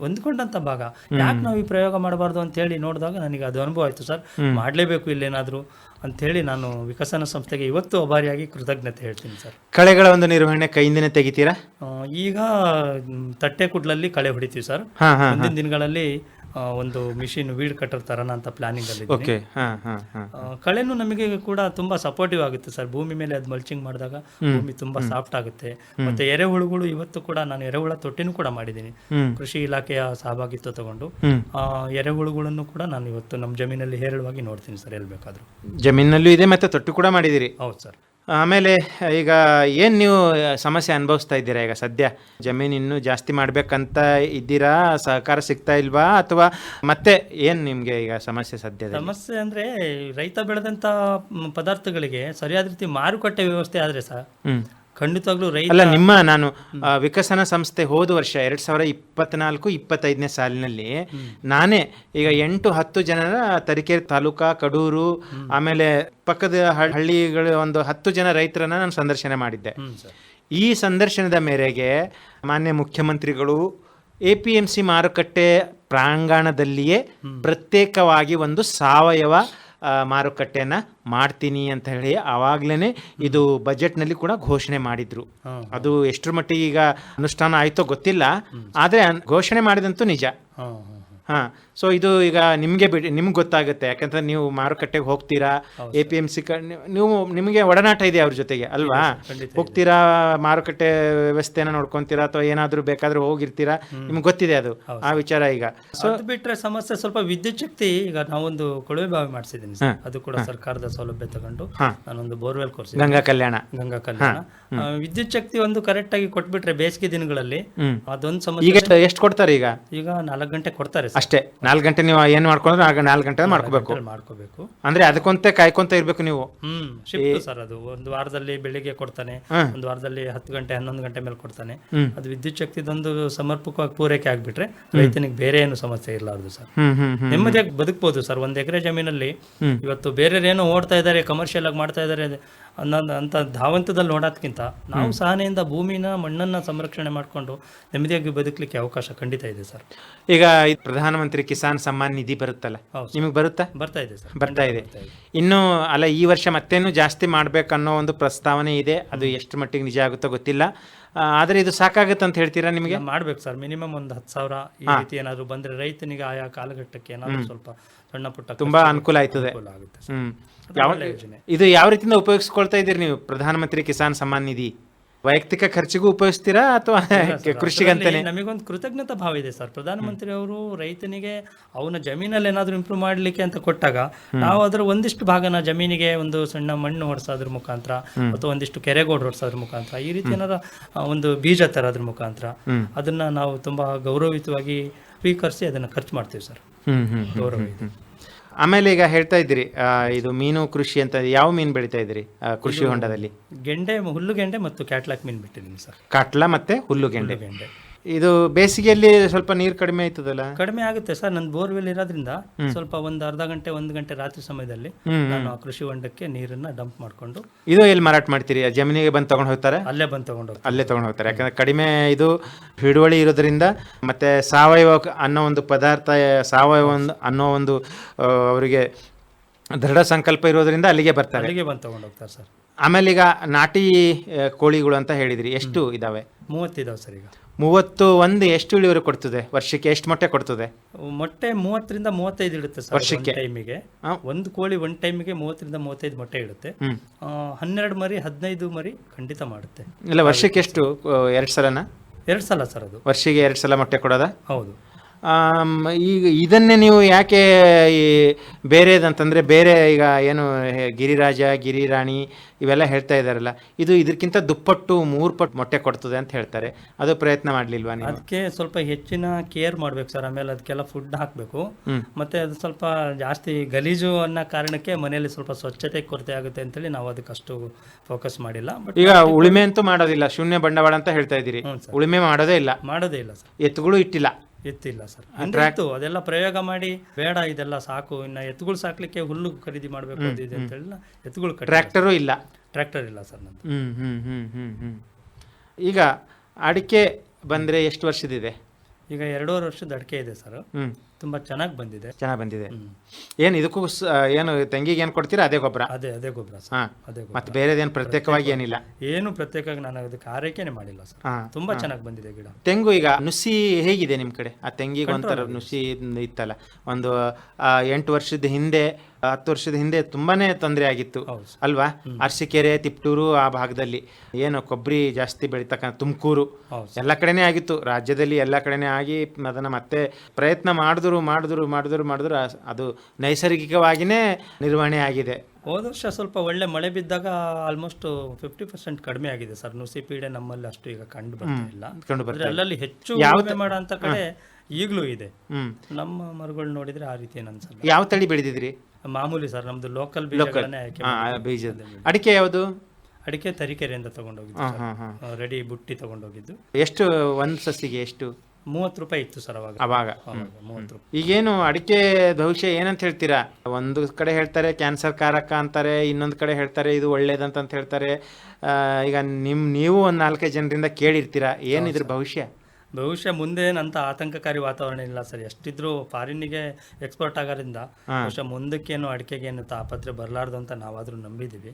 ಹೊಂದ್ಕೊಂಡಂತ ಭಾಗ, ಯಾಕೆ ನಾವು ಈ ಪ್ರಯೋಗ ಮಾಡಬಾರ್ದು ಅಂತ ಹೇಳಿ ನೋಡಿದಾಗ ನನಗೆ ಅದು ಅನುಭವ ಆಯ್ತು ಸರ್. ಮಾಡ್ಲೇಬೇಕು ಇಲ್ಲೇನಾದ್ರೂ ಅಂಥೇಳಿ ನಾನು ವಿಕಸನ ಸಂಸ್ಥೆಗೆ ಇವತ್ತು ಅಭಾರಿಯಾಗಿ ಕೃತಜ್ಞತೆ ಹೇಳ್ತೀನಿ ಸರ್. ಕಳೆಗಳ ಒಂದು ನಿರ್ವಹಣೆ ಕೈಯಿಂದನೇ ತೆಗಿತೀರಾ? ಈಗ ತಟ್ಟೆ ಕುಡ್ಲಲ್ಲಿ ಕಳೆ ಹೊಡಿತೀವಿ ಸರ್. ಮುಂದಿನ ದಿನಗಳಲ್ಲಿ ಒಂದು ಮಿಷಿನ್ ವೀಡ್ ಕಟರ್ ತರೋಣ ಅಂತ ಪ್ಲಾನಿಂಗ್ ಅಲ್ಲಿ. ಕಳೆನು ನಮಗೆ ಕೂಡ ತುಂಬಾ ಸಪೋರ್ಟಿವ್ ಆಗುತ್ತೆ ಸರ್. ಭೂಮಿ ಮೇಲೆ ಅದು ಮಲ್ಚಿಂಗ್ ಮಾಡಿದಾಗ ಭೂಮಿ ತುಂಬಾ ಸಾಫ್ಟ್ ಆಗುತ್ತೆ. ಮತ್ತೆ ಎರೆಹುಳುಗಳು, ಇವತ್ತು ಕೂಡ ನಾನು ಎರೆಹುಳ ತೊಟ್ಟಿನೂ ಕೂಡ ಮಾಡಿದ್ದೀನಿ ಕೃಷಿ ಇಲಾಖೆಯ ಸಹಭಾಗಿತ್ವ ತಗೊಂಡು. ಎರೆಹುಳುಗಳನ್ನು ಕೂಡ ನಾನು ಇವತ್ತು ನಮ್ಮ ಜಮೀನಲ್ಲಿ ಹೇರಳವಾಗಿ ನೋಡ್ತೀನಿ ಸರ್, ಎಲ್ಬೇಕಾದ್ರೂ. ಜಮೀನಲ್ಲೂ ಇದೆ ಮತ್ತೆ ತೊಟ್ಟಿ ಕೂಡ ಮಾಡಿದಿರಿ? ಹೌದು ಸರ್. ಆಮೇಲೆ ಈಗ ಏನು ನೀವು ಸಮಸ್ಯೆ ಅನುಭವಿಸ್ತಾ ಇದ್ದೀರಾ? ಈಗ ಸದ್ಯ ಜಮೀನು ಇನ್ನೂ ಜಾಸ್ತಿ ಮಾಡ್ಬೇಕಂತ ಇದ್ದೀರಾ, ಸಹಕಾರ ಸಿಗ್ತಾ ಇಲ್ವಾ, ಅಥವಾ ಮತ್ತೆ ಏನು ನಿಮಗೆ ಈಗ ಸಮಸ್ಯೆ? ಸಮಸ್ಯೆ ಅಂದ್ರೆ ರೈತ ಬೆಳೆದಂತ ಪದಾರ್ಥಗಳಿಗೆ ಸರಿಯಾದ ರೀತಿ ಮಾರುಕಟ್ಟೆ ವ್ಯವಸ್ಥೆ ಆದ್ರೆ ಸರ್ ಖಂಡಿತವಾಗ್ಲೂ ರೈತ ಅಲ್ಲ. ನಾನು ವಿಕಸನ ಸಂಸ್ಥೆ ಹೋದ ವರ್ಷ 2024-25ನೇ ಸಾಲಿನಲ್ಲಿ ನಾನೇ ಈಗ 8-10 ಜನರ ತರೀಕೆರೆ ತಾಲೂಕಾ, ಕಡೂರು, ಆಮೇಲೆ ಪಕ್ಕದ ಹಳ್ಳಿಗಳು ಒಂದು 10 ಜನ ರೈತರನ್ನ ನಾನು ಸಂದರ್ಶನ ಮಾಡಿದ್ದೆ. ಈ ಸಂದರ್ಶನದ ಮೇರೆಗೆ ಮಾನ್ಯ ಮುಖ್ಯಮಂತ್ರಿಗಳು APMC ಮಾರುಕಟ್ಟೆ ಪ್ರಾಂಗಣದಲ್ಲಿಯೇ ಪ್ರತ್ಯೇಕವಾಗಿ ಒಂದು ಸಾವಯವ ಮಾರುಕಟ್ಟೆಯನ್ನ ಮಾಡ್ತೀನಿ ಅಂತ ಹೇಳಿ ಆವಾಗ್ಲೇನೆ ಇದು ಬಜೆಟ್ನಲ್ಲಿ ಕೂಡ ಘೋಷಣೆ ಮಾಡಿದ್ರು. ಅದು ಎಷ್ಟರ ಮಟ್ಟಿಗೆ ಈಗ ಅನುಷ್ಠಾನ ಆಯ್ತೋ ಗೊತ್ತಿಲ್ಲ, ಆದ್ರೆ ಘೋಷಣೆ ಮಾಡಿದಂತೂ ನಿಜ. ಸೊ ಇದು ಈಗ ನಿಮ್ಗೆ ಗೊತ್ತಾಗುತ್ತೆ, ಯಾಕಂದ್ರೆ ನೀವು ಮಾರುಕಟ್ಟೆಗೆ ಹೋಗ್ತೀರಾ, APMC ನಿಮಗೆ ಒಡನಾಟ ಇದೆ ಅವ್ರ ಜೊತೆಗೆ ಅಲ್ವಾ? ಹೋಗ್ತೀರಾ, ಮಾರುಕಟ್ಟೆ ವ್ಯವಸ್ಥೆನ ನೋಡ್ಕೊಂತೀರಾ, ಅಥವಾ ಏನಾದ್ರೂ ಬೇಕಾದ್ರೂ ಹೋಗಿರ್ತೀರಾ, ನಿಮ್ಗೆ ಗೊತ್ತಿದೆ ಅದು ಆ ವಿಚಾರ. ಈಗ ಸೊ ಬಿಟ್ರೆ ಸಮಸ್ಯೆ ಸ್ವಲ್ಪ ವಿದ್ಯುತ್ ಶಕ್ತಿ. ಈಗ ನಾವೊಂದು ಕೊಳವೆ ಬಾವಿ ಮಾಡಿಸಿದ್ದೀನಿ, ಅದು ಕೂಡ ಸರ್ಕಾರದ ಸೌಲಭ್ಯ ತಗೊಂಡು ನಾನೊಂದು ಬೋರ್ವೆಲ್ ಕೋರ್ಸ್ ಗಂಗಾ ಕಲ್ಯಾಣ ವಿದ್ಯುತ್ ಶಕ್ತಿ ಒಂದು ಕರೆಕ್ಟ್ ಆಗಿ ಕೊಟ್ಬಿಟ್ರೆ ಬೇಸಿಗೆ ದಿನಗಳಲ್ಲಿ ಅದೊಂದು ಸಮಸ್ಯೆ. ಈಗ ಎಷ್ಟು ಕೊಡ್ತಾರೆ? ಈಗ 4 ಗಂಟೆ ಕೊಡ್ತಾರೆ ಅಷ್ಟೇ. 4 ಗಂಟೆ ನೀವು ಏನ್ ಮಾಡ್ಕೊಂಡ್ರೆ 4 ಗಂಟೆ ಮಾಡ್ಕೋಬೇಕು. ಅಂದ್ರೆ ಅದಕ್ಕೊಂತ ಕಾಯ್ಕೊಂತ ಇರ್ಬೇಕು ನೀವು. ಶಿಫ್ಟ್ ಸರ್, ಅದು ಒಂದು ವಾರದಲ್ಲಿ ಬೆಳಿಗ್ಗೆ ಕೊಡ್ತಾನೆ, ಒಂದು ವಾರದಲ್ಲಿ 10 ಗಂಟೆ 11 ಗಂಟೆ ಮೇಲೆ ಕೊಡ್ತಾನೆ. ಅದು ವಿದ್ಯುತ್ ಶಕ್ತಿದೊಂದು ಸಮರ್ಪಕವಾಗಿ ಪೂರೈಕೆ ಆಗ್ಬಿಟ್ರೆ ರೈತನಿಗೆ ಬೇರೆ ಏನು ಸಮಸ್ಯೆ ಇರಲಾರದು ಸರ್. ನೆಮ್ಮದಿಯಾಗಿ ಬದುಕಬಹುದು ಸರ್. 1 ಎಕರೆ ಜಮೀನಲ್ಲಿ ಇವತ್ತು ಬೇರೆ ಏನೋ ಓಡ್ತಾ ಇದ್ದಾರೆ, ಕಮರ್ಷಿಯಲ್ ಆಗಿ ಮಾಡ್ತಾ ಇದ್ದಾರೆ ಅಂತ ಧಾವಂತದಲ್ಲಿ ನೋಡೋದಕ್ಕಿಂತ ನಾವು ಸಹನೆಯಿಂದ ಭೂಮಿನ, ಮಣ್ಣನ್ನ ಸಂರಕ್ಷಣೆ ಮಾಡಿಕೊಂಡು ನೆಮ್ಮದಿಯಾಗಿ ಬದುಕಲಿಕ್ಕೆ ಅವಕಾಶ ಖಂಡಿತ ಇದೆ ಸರ್. ಈಗ ಪ್ರಧಾನಮಂತ್ರಿ ಕಿಸಾನ್ ಸಮ್ಮಾನ್ ನಿಧಿ ಬರುತ್ತಲ್ಲ, ನಿಮಗೆ ಬರ್ತಾ ಇದೆ ಸರ್? ಬರ್ತಾ ಇದೆ. ಇನ್ನೂ ಅಲ್ಲ ಈ ವರ್ಷ ಮತ್ತೇನು ಜಾಸ್ತಿ ಮಾಡ್ಬೇಕನ್ನೋ ಒಂದು ಪ್ರಸ್ತಾವನೆ ಇದೆ. ಅದು ಎಷ್ಟು ಮಟ್ಟಿಗೆ ನಿಜ ಆಗುತ್ತೋ ಗೊತ್ತಿಲ್ಲ. ಆದರೆ ಇದು ಸಾಕಾಗುತ್ತೆ ಅಂತ ಹೇಳ್ತೀರಾ ನಿಮಗೆ? ಮಾಡ್ಬೇಕು ಸರ್, ಮಿನಿಮಮ್ ಒಂದು 10,000 ಈ ರೀತಿ ಏನಾದ್ರು ಬಂದ್ರೆ ರೈತನಿಗೆ ಆಯಾ ಕಾಲಘಟ್ಟಕ್ಕೆ ಏನಾದ್ರು ಸ್ವಲ್ಪ ಸಣ್ಣ ಪುಟ್ಟ ತುಂಬಾ ಅನುಕೂಲ ಆಯ್ತದೆ. ಆಗುತ್ತೆ. ಇದು ಯಾವ ರೀತಿಯಿಂದ ಉಪಯೋಗಿಸ್ಕೊಳ್ತಾ ಇದ್ದೀರಿ ನೀವು ಪ್ರಧಾನಮಂತ್ರಿ ಕಿಸಾನ್ ಸಮ್ಮಾನ್ ನಿಧಿ? ವೈಯಕ್ತಿಕ ಖರ್ಚಿಗೂ ಉಪಯೋಗಿಸ್ತೀರಾ ಅಥವಾ ಕೃಷಿಗಂತಾನೆ? ನಮಗೊಂದು ಕೃತಜ್ಞತಾ ಭಾವ ಇದೆ ಸರ್. ಪ್ರಧಾನಮಂತ್ರಿ ಅವರು ರೈತನಿಗೆ ಅವನ ಜಮೀನಲ್ಲಿ ಏನಾದ್ರು ಇಂಪ್ರೂವ್ ಮಾಡ್ಲಿಕ್ಕೆ ಅಂತ ಕೊಟ್ಟಾಗ ನಾವು ಅದರ ಒಂದಿಷ್ಟು ಭಾಗನ ಜಮೀನಿಗೆ ಒಂದು ಸಣ್ಣ ಮಣ್ಣು ಹೊಡ್ಸೋದ್ರ ಮುಖಾಂತರ ಅಥವಾ ಒಂದಿಷ್ಟು ಕೆರೆಗೋಡು ಹೊಡ್ಸೋದ್ರ ಮುಖಾಂತರ ಈ ರೀತಿ ಏನಾರ ಒಂದು ಬೀಜ ತರೋದ್ರ ಮುಖಾಂತರ ಅದನ್ನ ನಾವು ತುಂಬಾ ಗೌರವಯುತವಾಗಿ ಸ್ವೀಕರಿಸಿ ಅದನ್ನ ಖರ್ಚು ಮಾಡ್ತೀವಿ ಸರ್. ಗೌರವ ಇದೆ. ಆಮೇಲೆ ಈಗ ಹೇಳ್ತಾ ಇದ್ದೀರಿ ಇದು ಮೀನು ಕೃಷಿ ಅಂತ, ಯಾವ ಮೀನು ಬೆಳಿತಾ ಇದ್ದೀರಿ ಕೃಷಿ ಹೊಂಡದಲ್ಲಿ? ಗೆಂಡೆ, ಹುಲ್ಲುಗೆಂಡೆ ಮತ್ತು ಕ್ಯಾಟ್ಲಾಕ್ ಮೀನು ಬಿಟ್ಟಿದ್ದೀನಿ ಸರ್. ಕಾಟ್ಲಾ ಮತ್ತೆ ಹುಲ್ಲುಗೆಂಡೆ. ಇದು ಬೇಸಿಗೆಯಲ್ಲಿ ಸ್ವಲ್ಪ ನೀರು ಕಡಿಮೆ ಆಯ್ತದಲ್ಲ? ಕಡಿಮೆ ಆಗುತ್ತೆ ಸರ್. ನನ್ನ ಬೋರ್ವೆಲ್ ಇರೋದ್ರಿಂದ ಸ್ವಲ್ಪ ಒಂದು ಅರ್ಧ ಗಂಟೆ 1 ಗಂಟೆ ರಾತ್ರಿ ಸಮಯದಲ್ಲಿ ನಾನು ಆ ಕೃಷಿ ಹೊಂಡಕ್ಕೆ ನೀರನ್ನ ಡಂಪ್ ಮಾಡ್ಕೊಂಡು. ಇದು ಎಲ್ಲಿ ಮಾರಾಟ ಮಾಡ್ತೀರಿ? ಜಮೀನಿಗೆ ಬಂದು ತಗೊಂಡು ಹೋಗ್ತಾರೆ? ಅಲ್ಲೇ ಬಂದು ತಗೊಂಡು ಅಲ್ಲೇ ತಗೊಂಡು ಹೋಗ್ತಾರೆ. ಯಾಕಂದ್ರೆ ಕಡಿಮೆ ಇದು ಹಿಡುವಳಿ ಇರೋದ್ರಿಂದ ಮತ್ತೆ ಸಾವಯವ ಅನ್ನೋ ಒಂದು ಪದಾರ್ಥ, ಸಾವಯವ ಅನ್ನೋ ಒಂದು ಅವರಿಗೆ ದೃಢ ಸಂಕಲ್ಪ ಇರೋದ್ರಿಂದ ಅಲ್ಲಿಗೆ ಬರ್ತಾರೆ, ಅಲ್ಲಿಗೆ ಬಂದು ತಗೊಂಡು ಹೋಗ್ತಾರೆ ಸರ್. ಆಮೇಲೆ ಈಗ ನಾಟಿ ಕೋಳಿಗಳು ಅಂತ ಹೇಳಿದ್ರಿ, ಎಷ್ಟು ಇದಾವೆ? 30 ಇದಾವೆ ಸರ್. ಈಗ 31 ಎಷ್ಟು ಇಳುವರಿ ಕೊಡ್ತದೆ ವರ್ಷಕ್ಕೆ? ಎಷ್ಟು ಮೊಟ್ಟೆ ಕೊಡ್ತದೆ? ಮೊಟ್ಟೆ 30 ರಿಂದ 35 ಇಡುತ್ತೆ ಸರ್ ವರ್ಷಕ್ಕೆ. ಟೈಮಿಗೆ ಒಂದು ಕೋಳಿ ಒಂದು ಟೈಮಿಗೆ 30 ರಿಂದ 35 ಮೊಟ್ಟೆ ಇಡುತ್ತೆ. 12 ಮರಿ 15 ಮರಿ ಖಂಡಿತ ಮಾಡುತ್ತೆ. ಇಲ್ಲ, ವರ್ಷಕ್ಕೆ ಎಷ್ಟು? 2 ಸಲನಾ? 2 ಸಲ ಸರ್. ಅದು ವರ್ಷಕ್ಕೆ 2 ಸಲ ಮೊಟ್ಟೆ ಕೊಡೋದಾ? ಹೌದು. ಈಗ ಇದನ್ನೇ ನೀವು ಯಾಕೆ ಈ ಬೇರೆದಂತಂದರೆ ಬೇರೆ ಈಗ ಏನು ಗಿರಿರಾಜ, ಗಿರಿರಾಣಿ ಇವೆಲ್ಲ ಹೇಳ್ತಾ ಇದ್ದಾರಲ್ಲ, ಇದು ಇದಕ್ಕಿಂತ ದುಪ್ಪಟ್ಟು 3 ಪಟ್ಟು ಮೊಟ್ಟೆ ಕೊಡ್ತದೆ ಅಂತ ಹೇಳ್ತಾರೆ. ಅದು ಪ್ರಯತ್ನ ಮಾಡಲಿಲ್ವಾ ನೀವು? ಅದಕ್ಕೆ ಸ್ವಲ್ಪ ಹೆಚ್ಚಿನ ಕೇರ್ ಮಾಡ್ಬೇಕು ಸರ್. ಆಮೇಲೆ ಅದಕ್ಕೆಲ್ಲ ಫುಡ್ ಹಾಕಬೇಕು. ಮತ್ತೆ ಅದು ಸ್ವಲ್ಪ ಜಾಸ್ತಿ ಗಲೀಜು ಅನ್ನೋ ಕಾರಣಕ್ಕೆ ಮನೆಯಲ್ಲಿ ಸ್ವಲ್ಪ ಸ್ವಚ್ಛತೆ ಕೊರತೆ ಆಗುತ್ತೆ ಅಂತೇಳಿ ನಾವು ಅದಕ್ಕೆ ಅಷ್ಟು ಫೋಕಸ್ ಮಾಡಿಲ್ಲ. ಈಗ ಉಳುಮೆ ಅಂತೂ ಮಾಡೋದಿಲ್ಲ, ಶೂನ್ಯ ಬಂಡವಾಳ ಅಂತ ಹೇಳ್ತಾ ಇದ್ದೀರಿ. ಉಳುಮೆ ಮಾಡೋದೇ ಇಲ್ಲ ಸರ್. ಎತ್ತುಗಳು ಇಟ್ಟಿಲ್ಲ? ಎತ್ತಿಲ್ಲ ಸರ್. ಅದೆಲ್ಲ ಪ್ರಯೋಗ ಮಾಡಿ ಬೇಡ ಇದೆಲ್ಲ ಸಾಕು, ಇನ್ನು ಎತ್ತುಗಳು ಸಾಕ್ಲಿಕ್ಕೆ ಹುಲ್ಲು ಖರೀದಿ ಮಾಡಬೇಕು ಇದೆ ಅಂತ ಹೇಳಿ ಎತ್ತುಗಳು. ಟ್ರ್ಯಾಕ್ಟರು ಇಲ್ಲ? ಟ್ರ್ಯಾಕ್ಟರ್ ಇಲ್ಲ ಸರ್ ನಂದು. ಈಗ ಅಡಿಕೆ ಬಂದ್ರೆ ಎಷ್ಟು ವರ್ಷದಿದೆ? ಈಗ 2.5 ವರ್ಷದ ಅಡಿಕೆ ಇದೆ ಸರ್. ತುಂಬಾ ಚೆನ್ನಾಗಿ ಬಂದಿದೆ. ಏನು ಇದಕ್ಕೂ ಏನು ತೆಂಗಿಗೆ ಏನು ಕೊಡ್ತೀರಾ? ಅದೇ ಗೊಬ್ಬರ? ಅದೇ ಗೊಬ್ಬರ ಸರ್. ಅದೇ ಗೊಬ್ಬರ. ಮತ್ತೆ ಬೇರೆದೇನು ಪ್ರತ್ಯೇಕವಾಗಿ ಏನಿಲ್ಲ? ಏನು ಪ್ರತ್ಯೇಕವಾಗಿ ನಾನು ಅದಕ್ಕೆ ಆರೈಕೆನೆ ಮಾಡಿಲ್ಲ ಸರ್. ತುಂಬಾ ಚೆನ್ನಾಗಿ ಬಂದಿದೆ ಗಿಡ. ತೆಂಗು ಈಗ ನುಸಿ ಹೇಗಿದೆ ನಿಮ್ ಕಡೆ? ಆ ತೆಂಗಿಗೆ ಒಂಥರ ನುಸಿ ಇತ್ತಲ್ಲ, ಒಂದು 8 ವರ್ಷದ ಹಿಂದೆ 10 ವರ್ಷದ ಹಿಂದೆ ತುಂಬಾನೇ ತೊಂದರೆ ಆಗಿತ್ತು ಅಲ್ವಾ? ಅರಸೀಕೆರೆ, ತಿಪ್ಟೂರು ಆ ಭಾಗದಲ್ಲಿ ಏನು ಕೊಬ್ಬರಿ ಜಾಸ್ತಿ ಬೆಳೀತಕ್ಕಂಥ ತುಮಕೂರು ಎಲ್ಲ ಕಡೆನೇ ಆಗಿತ್ತು, ರಾಜ್ಯದಲ್ಲಿ ಎಲ್ಲ ಕಡೆನೇ ಆಗಿ ಅದನ್ನ ಮತ್ತೆ ಪ್ರಯತ್ನ ಮಾಡಿದ್ರು ಅದು ನೈಸರ್ಗಿಕವಾಗಿನೇ ನಿರ್ವಹಣೆ ಆಗಿದೆ. ಹೋದ ವರ್ಷ ಸ್ವಲ್ಪ ಒಳ್ಳೆ ಮಳೆ ಬಿದ್ದಾಗ ಆಲ್ಮೋಸ್ಟ್ 50% ಕಡಿಮೆ ಆಗಿದೆ ಸರ್. ನುಸಿ ಪೀಡೆ ನಮ್ಮಲ್ಲಿ ಅಷ್ಟು ಈಗ ಕಂಡು ಬರ್ತಿಲ್ಲ. ಅಲ್ಲಲ್ಲಿ ಹೆಚ್ಚು ಮಾಡೋ ಅಂತ ಕಡೆ ಈಗಲೂ ಇದೆ. ನಮ್ಮ ಮರಗಳು ನೋಡಿದ್ರೆ ಆ ರೀತಿ ಏನು ಅನ್ಸಲ್ಲ. ಯಾವ ತಳಿ ಬೆಳೆದಿದ್ರಿ? ಮಾಮೂಲಿ ಸರ್, ನಮ್ದು ಲೋಕಲ್ ಬೀಜ. ಅಡಿಕೆ ಯಾವುದು? ಅಡಿಕೆ ತರೀಕೆರೆಯಿಂದ ತಗೊಂಡೋಗಿದ್ದು, ರೆಡಿ ಬುಟ್ಟಿ ತಗೊಂಡೋಗಿದ್ದು. ಎಷ್ಟು ಒಂದು ಸಸಿಗೆ ಎಷ್ಟು? 30 ರೂಪಾಯಿ ಇತ್ತು ಸರ್ ಅವಾಗ. 30 ರೂಪಾಯಿ. ಈಗೇನು ಅಡಿಕೆ ಭವಿಷ್ಯ ಏನಂತ ಹೇಳ್ತೀರಾ? ಒಂದು ಕಡೆ ಹೇಳ್ತಾರೆ ಕ್ಯಾನ್ಸರ್ ಕಾರಕ ಅಂತಾರೆ, ಇನ್ನೊಂದು ಕಡೆ ಹೇಳ್ತಾರೆ ಇದು ಒಳ್ಳೇದಂತ ಹೇಳ್ತಾರೆ. ಈಗ ನೀವು ಒಂದು 4-5 ಜನರಿಂದ ಕೇಳಿರ್ತೀರಾ, ಏನಿದ್ರ ಭವಿಷ್ಯ ಮುಂದೆ ಏನಂತ ಆತಂಕಕಾರಿ ವಾತಾವರಣ ಇಲ್ಲ ಸರ್. ಎಷ್ಟಿದ್ರು ಫಾರಿನ್ನಿಗೆ ಎಕ್ಸ್ಪೋರ್ಟ್ ಆಗೋದ್ರಿಂದ ಬಹುಶಃ ಮುಂದಕ್ಕೇನು ಅಡಿಕೆಗೇನು ತಾಪತ್ರೆ ಬರಲಾರ್ದು ಅಂತ ನಾವಾದ್ರೂ ನಂಬಿದೀವಿ.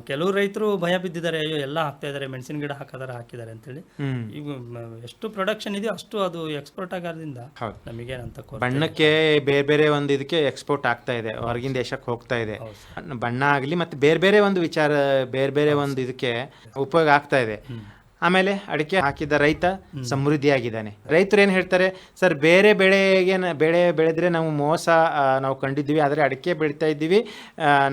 ಕೆಲವು ರೈತರು ಭಯ ಬಿದ್ದಿದ್ದಾರೆ, ಅಯ್ಯೋ ಎಲ್ಲ ಹಾಕ್ತಾ ಇದಾರೆ, ಮೆಣಸಿನ ಗಿಡ ಹಾಕಿದ್ದಾರೆ ಅಂತೇಳಿ. ಈಗ ಎಷ್ಟು ಪ್ರೊಡಕ್ಷನ್ ಇದೆಯೋ ಅಷ್ಟು ಅದು ಎಕ್ಸ್ಪೋರ್ಟ್ ಆಗೋದ್ರಿಂದ ನಮಗೇನಂತ ಬಣ್ಣಕ್ಕೆ ಬೇರೆ ಒಂದು ಇದಕ್ಕೆ ಎಕ್ಸ್ಪೋರ್ಟ್ ಆಗ್ತಾ ಇದೆ, ಹೊರಗಿನ ದೇಶಕ್ಕೆ ಹೋಗ್ತಾ ಇದೆ. ಬಣ್ಣ ಆಗಲಿ ಮತ್ತೆ ಬೇರೆ ಒಂದು ವಿಚಾರ, ಬೇರೆ ಒಂದು ಇದಕ್ಕೆ ಉಪಯೋಗ ಆಗ್ತಾ ಇದೆ. ಆಮೇಲೆ ಅಡಿಕೆ ಹಾಕಿದ ರೈತ ಸಮೃದ್ಧಿಯಾಗಿದ್ದಾನೆ. ರೈತರು ಏನು ಹೇಳ್ತಾರೆ ಸರ್, ಬೇರೆ ಬೆಳೆ ಬೆಳೆದ್ರೆ ನಾವು ಮೋಸ ನಾವು ಕಂಡಿದ್ದೀವಿ, ಆದರೆ ಅಡಿಕೆ ಬೆಳೀತಾ ಇದ್ದೀವಿ,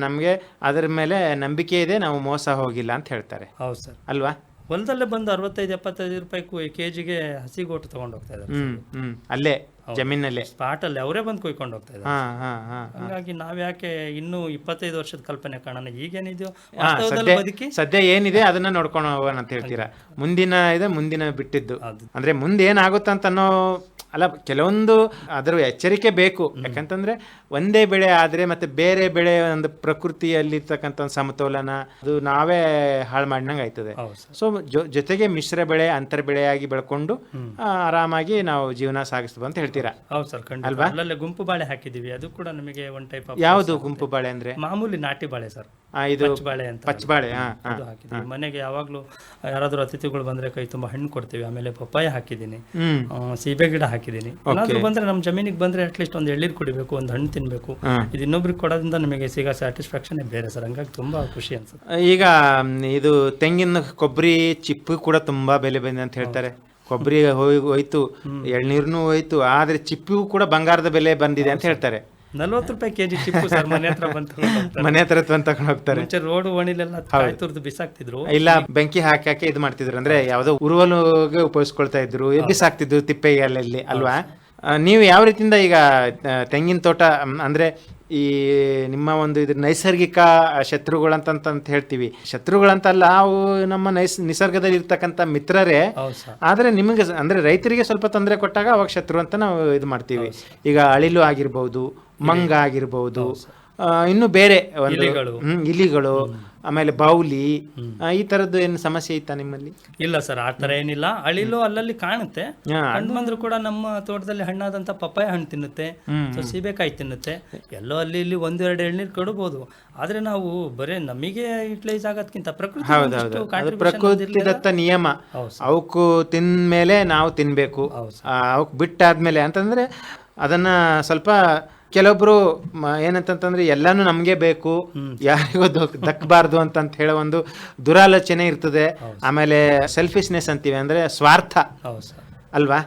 ನಮಗೆ ಅದರ ಮೇಲೆ ನಂಬಿಕೆ ಇದೆ, ನಾವು ಮೋಸ ಹೋಗಿಲ್ಲ ಅಂತ ಹೇಳ್ತಾರೆ. ಹೌದು ಸರ್, ಅಲ್ವಾ? ಹೊಲದಲ್ಲೇ ಬಂದು 65-75 ರೂಪಾಯಿ ಕೆಜಿಗೆ ಹಸಿಗೋಟು ತಗೊಂಡು ಹೋಗ್ತಾ ಇದ್ದಾರೆ. ಅಲ್ಲೇ ಜಮೀನಲ್ಲಿ ಸ್ಪಾಟ್ ಅಲ್ಲಿ ಅವರೇ ಬಂದು ಕೊಯ್ಕೊಂಡು ಹೋಗ್ತಾ ಇದ್ದಾರೆ. ಹಾಗಾಗಿ ನಾವ್ಯಾಕೆ ಇನ್ನು 25 ವರ್ಷದ ಕಲ್ಪನೆ ಕಾಣೋಣ, ಈಗೇನಿದೆಯೋ ಬದುಕಿ ಸದ್ಯ ಏನಿದೆ ಅದನ್ನ ನೋಡ್ಕೊಂಡು ಹೋಗೋಣ ಅಂತ ಹೇಳ್ತೀರಾ? ಮುಂದಿನ ಬಿಟ್ಟಿದ್ದು ಅಂದ್ರೆ ಮುಂದೆ ಏನಾಗುತ್ತಂತ ಅನ್ನೋ ಅಲ್ಲ, ಕೆಲವೊಂದು ಅದರ ಎಚ್ಚರಿಕೆ ಬೇಕು. ಯಾಕಂತಂದ್ರೆ ಒಂದೇ ಬೆಳೆ ಆದ್ರೆ ಮತ್ತೆ ಬೇರೆ ಬೆಳೆ ಒಂದು ಪ್ರಕೃತಿಯಲ್ಲಿರ್ತಕ್ಕಂಥ ಒಂದು ಸಮತೋಲನ ಅದು ನಾವೇ ಹಾಳು ಮಾಡಿದಂಗೆ ಆಯ್ತದೆ. ಸೊ ಜೊತೆಗೆ ಮಿಶ್ರ ಬೆಳೆ, ಅಂತರ ಬೆಳೆಯಾಗಿ ಬೆಳ್ಕೊಂಡು ಆರಾಮಾಗಿ ನಾವು ಜೀವನ ಸಾಗಿಸ್ಬೋದು ಅಂತ ಹೇಳ್ತೀವಿ. ಹೇಳ್ತೀರಾ. ಹೌದು ಸರ್, ಖಂಡಿತ. ಅಲ್ಲಲ್ಲೇ ಗುಂಪು ಬಾಳೆ ಹಾಕಿದೀವಿ, ಅದು ಕೂಡ ನಮಗೆ ಒನ್ ಟೈಪ್ ಆಫ್. ಯಾವುದು ಗುಂಪು ಬಾಳೆ ಅಂದ್ರೆ? ಮಾಮೂಲಿ ನಾಟಿ ಬಾಳೆ ಸರ್, ಇದು ಬಾಳೆ ಅಂತ. ಪಚ್ಚಬಾಳೆ. ಅದು ಹಾಕಿದೀವಿ ಮನೆಗೆ. ಯಾವಾಗ್ಲೂ ಯಾರಾದ್ರೂ ಅತಿಥಿಗಳು ಬಂದ್ರೆ ಕೈ ತುಂಬಾ ಹಣ್ಣು ಕೊಡ್ತೀವಿ. ಆಮೇಲೆ ಪಪ್ಪಾಯ ಹಾಕಿದೀನಿ, ಸೀಬೆ ಗಿಡ ಹಾಕಿದೀನಿ. ಏನಾದ್ರೂ ಬಂದ್ರೆ ನಮ್ಮ ಜಮೀನಿಗೆ ಬಂದ್ರೆ ಅಟ್ಲೀಸ್ಟ್ ಒಂದು ಎಳ್ಳೀರು ಕುಡಿಬೇಕು, ಒಂದು ಹಣ್ಣು ತಿನ್ಬೇಕು. ಇದು ಇನ್ನೊಬ್ರಿಗೆ ಕೊಡೋದ್ರಿಂದ ನಮಗೆ ಸಿಗೋ ಸ್ಯಾಟಿಸ್ಫ್ಯಾಕ್ಷನ್ ಬೇರೆ ಸರ್. ಹಂಗಾಗಿ ತುಂಬಾ ಖುಷಿ ಅನ್ಸುತ್ತೆ. ಈಗ ಇದು ತೆಂಗಿನ ಕೊಬ್ಬರಿ ಚಿಪ್ಪು ಕೂಡ ತುಂಬಾ ಬೆಲೆ ಬಂದಿದೆ ಅಂತ ಹೇಳ್ತಾರೆ. ಕೊಬ್ಬರಿ ಹೋಯ್ತು, ಎಳ್ನೀರ್ನು ಹೋಯ್ತು, ಆದ್ರೆ ಚಿಪ್ಪಿಗೂ ಕೂಡ ಬಂಗಾರದ ಬೆಲೆ ಬಂದಿದೆ ಅಂತ ಹೇಳ್ತಾರೆ. 40 ರೂಪಾಯಿ ಕೆಜಿ ಚಿಪ್ಪು ಸರ್. ಮನೆ ಹತ್ರ ಬಂತು, ಮನೆ ಹತ್ರ ತಗೊಂಡು ಹೋಗ್ತಾರೆ. ಮುಂಚೆ ರೋಡ್ ಓಣಿಲೆಲ್ಲ ತುರ್ದು ಬಿಸಾಕ್ತಿದ್ರು, ಇಲ್ಲ ಬೆಂಕಿ ಹಾಕಿ ಇದು ಮಾಡ್ತಿದ್ರು. ಅಂದ್ರೆ ಯಾವ್ದೋ ಉರುವಲುಗೆ ಉಪಯೋಗಿಸ್ಕೊಳ್ತಾ ಇದ್ರು, ಬಿಸಾಕ್ತಿದ್ರು ತಿಪ್ಪೆಯಲ್ಲಿ ಅಲ್ವಾ. ನೀವು ಯಾವ ರೀತಿಯಿಂದ ಈಗ ತೆಂಗಿನ ತೋಟ ಅಂದ್ರೆ ಈ ನಿಮ್ಮ ಒಂದು ಇದ್ರ ನೈಸರ್ಗಿಕ ಶತ್ರುಗಳಂತ ಹೇಳ್ತೀವಿ, ಶತ್ರುಗಳಂತಲ್ಲ, ಅವು ನಮ್ಮ ನಿಸರ್ಗದಲ್ಲಿ ಇರ್ತಕ್ಕಂಥ ಮಿತ್ರರೇ. ಆದ್ರೆ ನಿಮಗೆ ಅಂದ್ರೆ ರೈತರಿಗೆ ಸ್ವಲ್ಪ ತೊಂದರೆ ಕೊಟ್ಟಾಗ ಅವಾಗ ಶತ್ರು ಅಂತ ನಾವು ಇದು ಮಾಡ್ತೀವಿ. ಈಗ ಅಳಿಲು ಆಗಿರ್ಬಹುದು, ಮಂಗ ಆಗಿರ್ಬಹುದು, ಇನ್ನು ಬೇರೆ ಒಂದು ಇಲಿಗಳು, ಆಮೇಲೆ ಬೌಲಿ, ಈ ತರದ್ದು ಏನು ಸಮಸ್ಯೆ ಇತ್ತಾ ನಿಮ್ಮಲ್ಲಿ? ಇಲ್ಲ ಸರ್, ಆ ತರ ಏನಿಲ್ಲ. ಅಳಿಲು ಅಲ್ಲಲ್ಲಿ ಕಾಣುತ್ತೆ, ಹಣ್ಣು ಬಂದ್ರು ಕೂಡ ನಮ್ಮ ತೋಟದಲ್ಲಿ ಹಣ್ಣಾದಂತ ಪಪ್ಪಾಯ ಹಣ್ಣು ತಿನ್ನುತ್ತೆ, ಸೀಬೆಕಾಯಿ ತಿನ್ನುತ್ತೆ. ಎಲ್ಲೋ ಅಲ್ಲಿ ಇಲ್ಲಿ 1-2 ಎಳ್ನೀರು ಕೊಡಬಹುದು. ಆದ್ರೆ ನಾವು ಬರೇ ನಮಗೆ ಯುಟಿಲೈಸ್ ಆಗೋದಕ್ಕಿಂತ ಪ್ರಕೃತಿದತ್ತ ನಿಯಮ, ಅವಕ್ಕೂ ತಿಂದ್ಮೇಲೆ ನಾವು ತಿನ್ಬೇಕು. ಅವಕ್ ಬಿಟ್ಟಾದ್ಮೇಲೆ ಅಂತಂದ್ರೆ ಅದನ್ನ ಸ್ವಲ್ಪ ಕೆಲವೊಬ್ರು ಏನಂತಂದ್ರೆ ಎಲ್ಲಾನು ನಮ್ಗೆ ಬೇಕು, ಯಾರಿಗೂ ದಕ್ಕಬಾರ್ದು ಅಂತ ಹೇಳೋ ಒಂದು ದುರಾಲೋಚನೆ ಇರ್ತದೆ. ಆಮೇಲೆ ಸೆಲ್ಫಿಶ್ನೆಸ್ ಅಂತೀವಿ, ಅಂದ್ರೆ ಸ್ವಾರ್ಥ ಅಲ್ವಾ.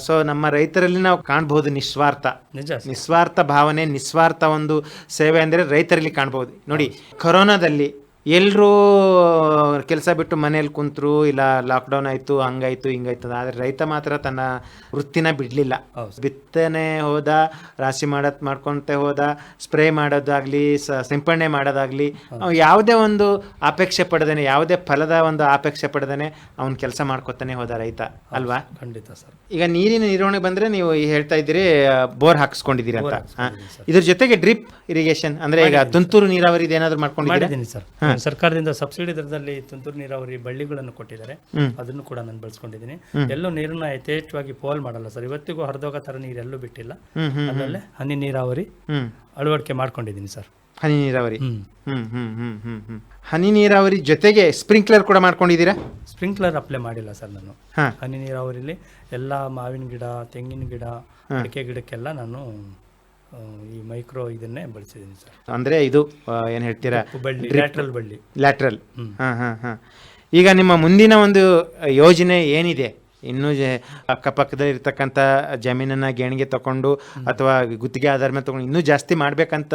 ಸೊ ನಮ್ಮ ರೈತರಲ್ಲಿ ನಾವು ಕಾಣಬಹುದು ನಿಸ್ವಾರ್ಥ ಭಾವನೆ, ನಿಸ್ವಾರ್ಥ ಒಂದು ಸೇವೆ ಅಂದ್ರೆ ರೈತರಲ್ಲಿ ಕಾಣಬಹುದು. ನೋಡಿ, ಕೊರೋನಾದಲ್ಲಿ ಎಲ್ಲರೂ ಕೆಲಸ ಬಿಟ್ಟು ಮನೇಲಿ ಕುಂತರು, ಇಲ್ಲ ಲಾಕ್ಡೌನ್ ಆಯ್ತು, ಹಂಗಾಯ್ತು ಹಿಂಗಾಯ್ತು. ಆದ್ರೆ ರೈತ ಮಾತ್ರ ತನ್ನ ವೃತ್ತಿನ ಬಿಡ್ಲಿಲ್ಲ. ಬಿತ್ತನೆ ಹೋದ, ರಾಶಿ ಮಾಡ್ಕೊಂತ ಹೋದ, ಸ್ಪ್ರೇ ಮಾಡೋದಾಗ್ಲಿ, ಸಿಂಪಡಣೆ ಮಾಡೋದಾಗ್ಲಿ, ಯಾವುದೇ ಒಂದು ಅಪೇಕ್ಷೆ ಪಡೆದೇನೆ, ಯಾವುದೇ ಫಲದ ಒಂದು ಅಪೇಕ್ಷೆ ಪಡೆದೇನೆ ಅವ್ನ ಕೆಲಸ ಮಾಡ್ಕೊತಾನೆ ಹೋದ ರೈತ ಅಲ್ವಾ. ಖಂಡಿತ ಸರ್. ಈಗ ನೀರಿನ ನಿರ್ವಹಣೆ ಬಂದ್ರೆ ನೀವು ಹೇಳ್ತಾ ಇದ್ದೀರಿ ಬೋರ್ ಹಾಕಿಸ್ಕೊಂಡಿದ್ದೀರಿ ಅಂತ. ಇದ್ರ ಜೊತೆಗೆ ಡ್ರಿಪ್ ಇರಿಗೇಷನ್ ಅಂದ್ರೆ ಈಗ ತುಂತುರು ನೀರಾವರಿ ಏನಾದ್ರು ಮಾಡ್ಕೊಂಡಿದ್ದೀನಿ ಸರ್. ಸರ್ಕಾರದಿಂದ ಸಬ್ಸಿಡಿ ದರದಲ್ಲಿ ತುಂತುರು ನೀರಾವರಿ ಬಳ್ಳಿಗಳನ್ನು ಕೊಟ್ಟಿದ್ದಾರೆ, ಅದನ್ನು ಕೂಡ ನಾನು ಬಳಸ್ಕೊಂಡಿದ್ದೀನಿ. ಎಲ್ಲೂ ನೀರನ್ನ ಯಥೇಚ್ಛವಾಗಿ ಪೋಲ್ ಮಾಡಲ್ಲ ಸರ್. ಇವತ್ತಿಗೂ ಹರಿದೋಗೋ ತರ ನೀರೆಲ್ಲೂ ಬಿಟ್ಟಿಲ್ಲ. ಅದರಲ್ಲೇ ಹನಿ ನೀರಾವರಿ ಅಳವಡಿಕೆ ಮಾಡ್ಕೊಂಡಿದ್ದೀನಿ ಸರ್. ಹನಿ ನೀರಾವರಿ, ಹನಿ ನೀರಾವರಿ ಜೊತೆಗೆ ಸ್ಪ್ರಿಂಕ್ಲರ್ ಕೂಡ ಮಾಡ್ಕೊಂಡಿದ್ದೀರಾ? ಸ್ಪ್ರಿಂಕ್ಲರ್ ಅಪ್ಲೈ ಮಾಡಿಲ್ಲ ಸರ್ ನಾನು. ಹನಿ ನೀರಾವರಿಲಿ ಎಲ್ಲ ಮಾವಿನ ಗಿಡ, ತೆಂಗಿನ ಗಿಡ, ಅಡಿಕೆ ಗಿಡಕ್ಕೆಲ್ಲ ನಾನು ಈ ಮೈಕ್ರೋ ಇದನ್ನೇ ಬಳಸಿದ್ದೀನಿ ಸರ್. ಅಂದ್ರೆ ಇದು ಏನ್ ಹೇಳ್ತೀರಾ, ಲ್ಯಾಟ್ರಲ್. ಈಗ ನಿಮ್ಮ ಮುಂದಿನ ಒಂದು ಯೋಜನೆ ಏನಿದೆ? ಇನ್ನು ಅಕ್ಕಪಕ್ಕದಲ್ಲಿ ಇರ್ತಕ್ಕಂಥ ಜಮೀನನ್ನ ಗೇಣಿಗೆ ತಗೊಂಡು ಅಥವಾ ಗುತ್ತಿಗೆ ಆಧಾರ ಮೇಲೆ ತಗೊಂಡು ಇನ್ನೂ ಜಾಸ್ತಿ ಮಾಡ್ಬೇಕಂತ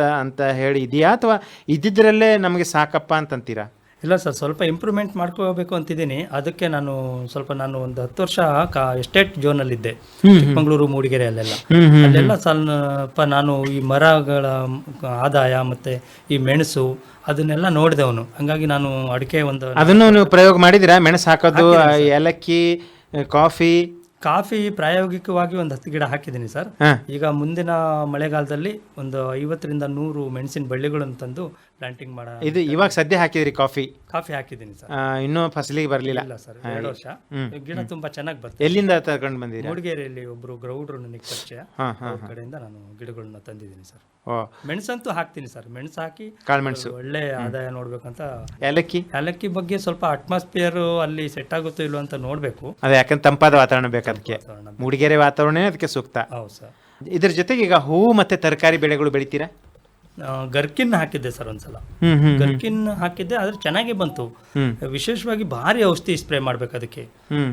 ಹೇಳಿ ಇದೆಯಾ, ಅಥವಾ ಇದ್ದಿದ್ರಲ್ಲೇ ನಮಗೆ ಸಾಕಪ್ಪ ಅಂತೀರಾ? ಇಲ್ಲ ಸರ್, ಸ್ವಲ್ಪ ಇಂಪ್ರೂವ್ಮೆಂಟ್ ಮಾಡ್ಕೋಬೇಕು ಅಂತಿದ್ದೀನಿ. ಅದಕ್ಕೆ ನಾನು ಒಂದು 10 ವರ್ಷ ಎಸ್ಟೇಟ್ ಝೋನಲ್ಲಿದ್ದೆ, ಚಿಕ್ಕಮಗಳೂರು, ಮೂಡಿಗೆರೆ ಅಲ್ಲೆಲ್ಲ ಸ್ವಲ್ಪ ನಾನು ಈ ಮರಗಳ ಆದಾಯ ಮತ್ತೆ ಈ ಮೆಣಸು ಅದನ್ನೆಲ್ಲ ನೋಡಿದವನು. ಹಂಗಾಗಿ ನಾನು ಅಡಿಕೆ ಅದನ್ನು ನೀವು ಪ್ರಯೋಗ ಮಾಡಿದಿರಾ? ಮೆಣಸು ಹಾಕೋದು, ಏಲಕ್ಕಿ, ಕಾಫಿ ಪ್ರಾಯೋಗಿಕವಾಗಿ 10 ಗಿಡ ಹಾಕಿದ್ದೀನಿ ಸರ್. ಈಗ ಮುಂದಿನ ಮಳೆಗಾಲದಲ್ಲಿ ಒಂದು 50ರಿಂದ 100 ಮೆಣಸಿನ ಬಳ್ಳಿಗಳನ್ನು ತಂದು ಪ್ಲಾಂಟಿಂಗ್ ಮಾಡ. ಇದು ಇವಾಗ ಸದ್ಯ ಹಾಕಿದ್ರಿ? ಕಾಫಿ ಹಾಕಿದ್ದೀನಿ ಸರ್. ಇನ್ನೂ ಫಸಲಿಗೆ ಬರಲಿಲ್ಲ? ಇಲ್ಲ ಸರ್, 2 ವರ್ಷ. ಗಿಡ ತುಂಬಾ ಚೆನ್ನಾಗಿ ಬರ್ತದೆ. ಎಲ್ಲಿಂದ ತಗೊಂಡು ಬಂದಿರಿ? ಮೂಡಿಗೆರೆಯಲ್ಲಿ ಒಬ್ರು ಗ್ರೌಂಡ್ರು ನನಗೆ ಪರಿಚಯ, ಕಡೆಯಿಂದ ನಾನು ಗಿಡಗಳನ್ನ ತಂದಿದ್ದೀನಿ ಸರ್. ಮೆಣಸಂತೂ ಹಾಕ್ತೀನಿ ಸರ್. ಮೆಣಸು ಹಾಕಿ ಕಾಳುಮೆಣಸು ಒಳ್ಳೆ ಆದಾಯ ನೋಡ್ಬೇಕಂತ. ಏಲಕ್ಕಿ ಬಗ್ಗೆ ಸ್ವಲ್ಪ ಅಟ್ಮಾಸ್ಫಿಯರ್ ಅಲ್ಲಿ ಸೆಟ್ ಆಗುತ್ತೋ ಇಲ್ಲೋ ಅಂತ ನೋಡ್ಬೇಕು. ಅದೇ, ಯಾಕಂದ್ರೆ ತಂಪಾದ ವಾತಾವರಣ ಬೇಕು ಅದಕ್ಕೆ. ಮೂಡಿಗೆರೆ ವಾತಾವರಣ ಅದಕ್ಕೆ ಸೂಕ್ತ. ಹೌದು ಸರ್. ಇದ್ರ ಜೊತೆಗೆ ಈಗ ಹೂವು ಮತ್ತೆ ತರಕಾರಿ ಬೆಳೆಗಳು ಬೆಳಿತೀರಾ? ಗರ್ಕಿನ್ ಹಾಕಿದ್ದೆ ಸರ್ ಒಂದ್ಸಲ. ಗರ್ಕಿನ್ ಹಾಕಿದ್ದೆ, ಆದ್ರೆ ಚೆನ್ನಾಗಿ ಬಂತು. ವಿಶೇಷವಾಗಿ ಭಾರಿ ಔಷಧಿ ಸ್ಪ್ರೇ ಮಾಡ್ಬೇಕು ಅದಕ್ಕೆ.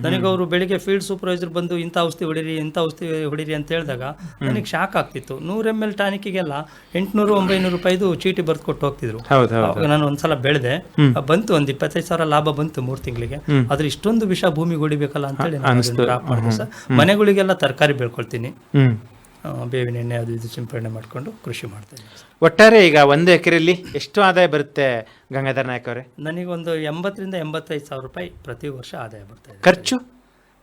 ನನಗೆ ಅವರು ಬೆಳಿಗ್ಗೆ ಫೀಲ್ಡ್ ಸೂಪರ್ವೈಸರ್ ಬಂದು ಇಂಥ ಔಷಧಿ ಹೊಡಿರಿ ಅಂತ ಹೇಳಿದಾಗ ನನಗೆ ಶಾಕ್ ಆಗ್ತಿತ್ತು. 100 ml ಟಾನಿಕ್ಗೆಲ್ಲ 800-900 ರೂಪಾಯಿದು ಚೀಟಿ ಬರ್ದು ಕೊಟ್ಟು ಹೋಗ್ತಿದ್ರು. ನಾನು ಒಂದ್ಸಲ ಬೆಳೆದೆ, ಬಂತು ಒಂದು 25,000 ಲಾಭ ಬಂತು 3 ತಿಂಗಳಿಗೆ. ಆದ್ರೆ ಇಷ್ಟೊಂದು ವಿಷ ಭೂಮಿಗೆ ಹೊಡಿಬೇಕಲ್ಲ ಅಂತೇಳಿ ಡ್ರಾಪ್ ಮಾಡಿದೆ ಸರ್. ಮನೆಗಳಿಗೆಲ್ಲ ತರಕಾರಿ ಬೆಳ್ಕೊಳ್ತೀನಿ, ಬೇವಿನ ಎಣ್ಣೆ ಅದು ಇದು ಸಿಂಪಡಣೆ ಮಾಡಿಕೊಂಡು ಕೃಷಿ ಮಾಡ್ತೇನೆ. ಒಟ್ಟಾರೆ ಈಗ 1 ಎಕರೆಯಲ್ಲಿ ಎಷ್ಟು ಆದಾಯ ಬರುತ್ತೆ ಗಂಗಾಧರ್ ನಾಯಕ್ ಅವರೇ? ನನಗೆ ಒಂದು 80,000ರಿಂದ 85,000 ರೂಪಾಯಿ ಪ್ರತಿ ವರ್ಷ ಆದಾಯ ಬರ್ತದೆ.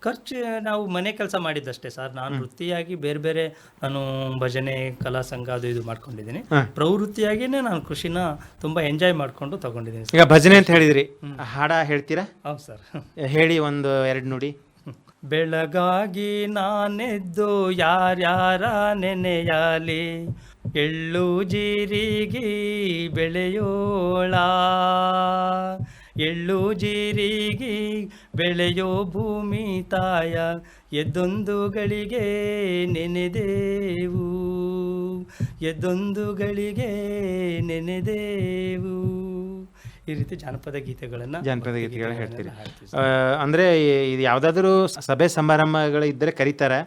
ಖರ್ಚು ನಾವು ಮನೆ ಕೆಲಸ ಮಾಡಿದ್ದಷ್ಟೇ ಸರ್. ನಾನು ವೃತ್ತಿಯಾಗಿ ಬೇರೆ ನಾನು ಭಜನೆ, ಕಲಾ ಸಂಘ ಅದು ಇದು ಮಾಡ್ಕೊಂಡಿದ್ದೀನಿ. ಪ್ರವೃತ್ತಿಯಾಗಿನೇ ನಾನು ಕೃಷಿನ ತುಂಬಾ ಎಂಜಾಯ್ ಮಾಡ್ಕೊಂಡು ತಗೊಂಡಿದ್ದೀನಿ. ಈಗ ಭಜನೆ ಅಂತ ಹೇಳಿದ್ರಿ, ಹಾಡ ಹೇಳ್ತೀರಾ? ಹೌದು ಸರ್. ಹೇಳಿ, 1-2 ನುಡಿ. ಬೆಳಗಾಗಿ ನಾನೆದ್ದು ಯಾರ್ಯಾರ ನೆನೆಯಲಿ, ಎಳ್ಳು ಜೀರಿಗೆ ಬೆಳೆಯೋಳ, ಎಳ್ಳು ಜೀರಿಗೆ ಬೆಳೆಯೋ ಭೂಮಿ ತಾಯ, ಎದ್ದೊಂದು ಗಳಿಗೆ ನೆನೆದೇವು, ಎದ್ದೊಂದು ಗಳಿಗೆ ನೆನೆದೇವು. ಈ ರೀತಿ ಜಾನಪದ ಗೀತೆಗಳನ್ನು ಹೇಳ್ತೀರಿ. ಅಂದ್ರೆ ಇದು ಯಾವ್ದಾದ್ರು ಸಭೆ ಸಮಾರಂಭಗಳು ಇದ್ದರೆ ಕರೀತಾರೆ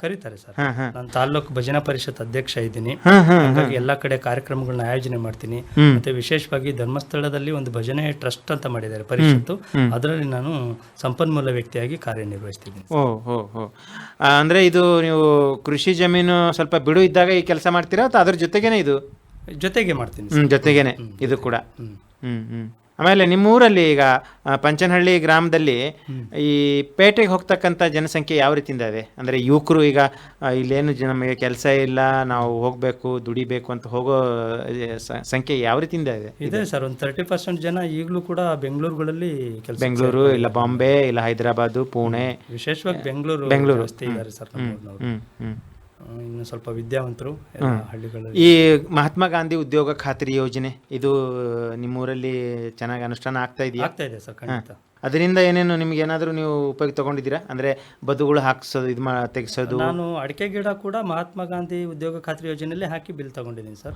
ಸರ್. ನಾನು ತಾಲ್ಲೂಕು ಭಜನಾ ಪರಿಷತ್ ಅಧ್ಯಕ್ಷ ಇದ್ದೀನಿ. ಹಾಗಾಗಿ ಎಲ್ಲಾ ಕಡೆ ಕಾರ್ಯಕ್ರಮಗಳನ್ನ ಆಯೋಜನೆ ಮಾಡ್ತೀನಿ. ಮತ್ತೆ ವಿಶೇಷವಾಗಿ ಧರ್ಮಸ್ಥಳದಲ್ಲಿ ಒಂದು ಭಜನೆ ಟ್ರಸ್ಟ್ ಅಂತ ಮಾಡಿದ್ದಾರೆ ಪರಿಷತ್ತು, ಅದರಲ್ಲಿ ನಾನು ಸಂಪನ್ಮೂಲ ವ್ಯಕ್ತಿಯಾಗಿ ಕಾರ್ಯನಿರ್ವಹಿಸ್ತಿದ್ದೀನಿ. ಅಂದ್ರೆ ಇದು ನೀವು ಕೃಷಿ ಜಮೀನು ಸ್ವಲ್ಪ ಬಿಡು ಇದ್ದಾಗ ಈ ಕೆಲಸ ಮಾಡ್ತೀರಾ ಅಥವಾ ಅದ್ರ ಜೊತೆಗೇನೆ ಇದು ಜೊತೆಗೆ ಮಾಡ್ತೀನಿ? ಜೊತೆಗೇನೆ ಇದು ಕೂಡ. ಆಮೇಲೆ ನಿಮ್ಮೂರಲ್ಲಿ ಈಗ ಪಂಚನಹಳ್ಳಿ ಗ್ರಾಮದಲ್ಲಿ ಈ ಪೇಟೆಗೆ ಹೋಗ್ತಕ್ಕಂಥ ಜನಸಂಖ್ಯೆ ಯಾವ ರೀತಿಯಿಂದ ಇದೆ? ಅಂದರೆ ಯುವಕರು ಈಗ ಇಲ್ಲೇನು ನಮಗೆ ಕೆಲಸ ಇಲ್ಲ, ನಾವು ಹೋಗಬೇಕು ದುಡಿಬೇಕು ಅಂತ ಹೋಗೋ ಸಂಖ್ಯೆ ಯಾವ ರೀತಿಯಿಂದ ಇದೆ? ಇದೆ ಸರ್, ಒಂದು 30% ಜನ ಈಗಲೂ ಕೂಡ ಬೆಂಗಳೂರುಗಳಲ್ಲಿ ಕೆಲಸ, ಬೆಂಗಳೂರು ಇಲ್ಲ ಬಾಂಬೆ ಇಲ್ಲ ಹೈದರಾಬಾದು ಪುಣೆ, ವಿಶೇಷವಾಗಿ ಬೆಂಗಳೂರು ಇದ್ದಾರೆ ಸರ್. ಇನ್ನು ಸ್ವಲ್ಪ ವಿದ್ಯಾವಂತರು ಹಳ್ಳಿಗಳಲ್ಲಿ. ಈ ಮಹಾತ್ಮ ಗಾಂಧಿ ಉದ್ಯೋಗ ಖಾತ್ರಿ ಯೋಜನೆ ಇದು ನಿಮ್ಮೂರಲ್ಲಿ ಚೆನ್ನಾಗಿ ಅನುಷ್ಠಾನ ಆಗ್ತಾ ಇದೆಯಾ? ಆಗ್ತಾ ಇದೆ ಸರ್, ಖಂಡಿತ. ಅದರಿಂದ ಏನೇನು ನಿಮ್ಗೆ ಏನಾದರೂ ನೀವು ಉಪಯೋಗ ತಗೊಂಡಿದ್ದೀರಾ? ಅಂದರೆ ಬದುಗಳು ಹಾಕ್ಸೋದು, ತೆಗೆಸೋದು. ನಾನು ಅಡಿಕೆ ಗಿಡ ಕೂಡ ಮಹಾತ್ಮ ಗಾಂಧಿ ಉದ್ಯೋಗ ಖಾತ್ರಿ ಯೋಜನೆಯಲ್ಲಿ ಹಾಕಿ ಬಿಲ್ ತಗೊಂಡಿದ್ದೀನಿ ಸರ್.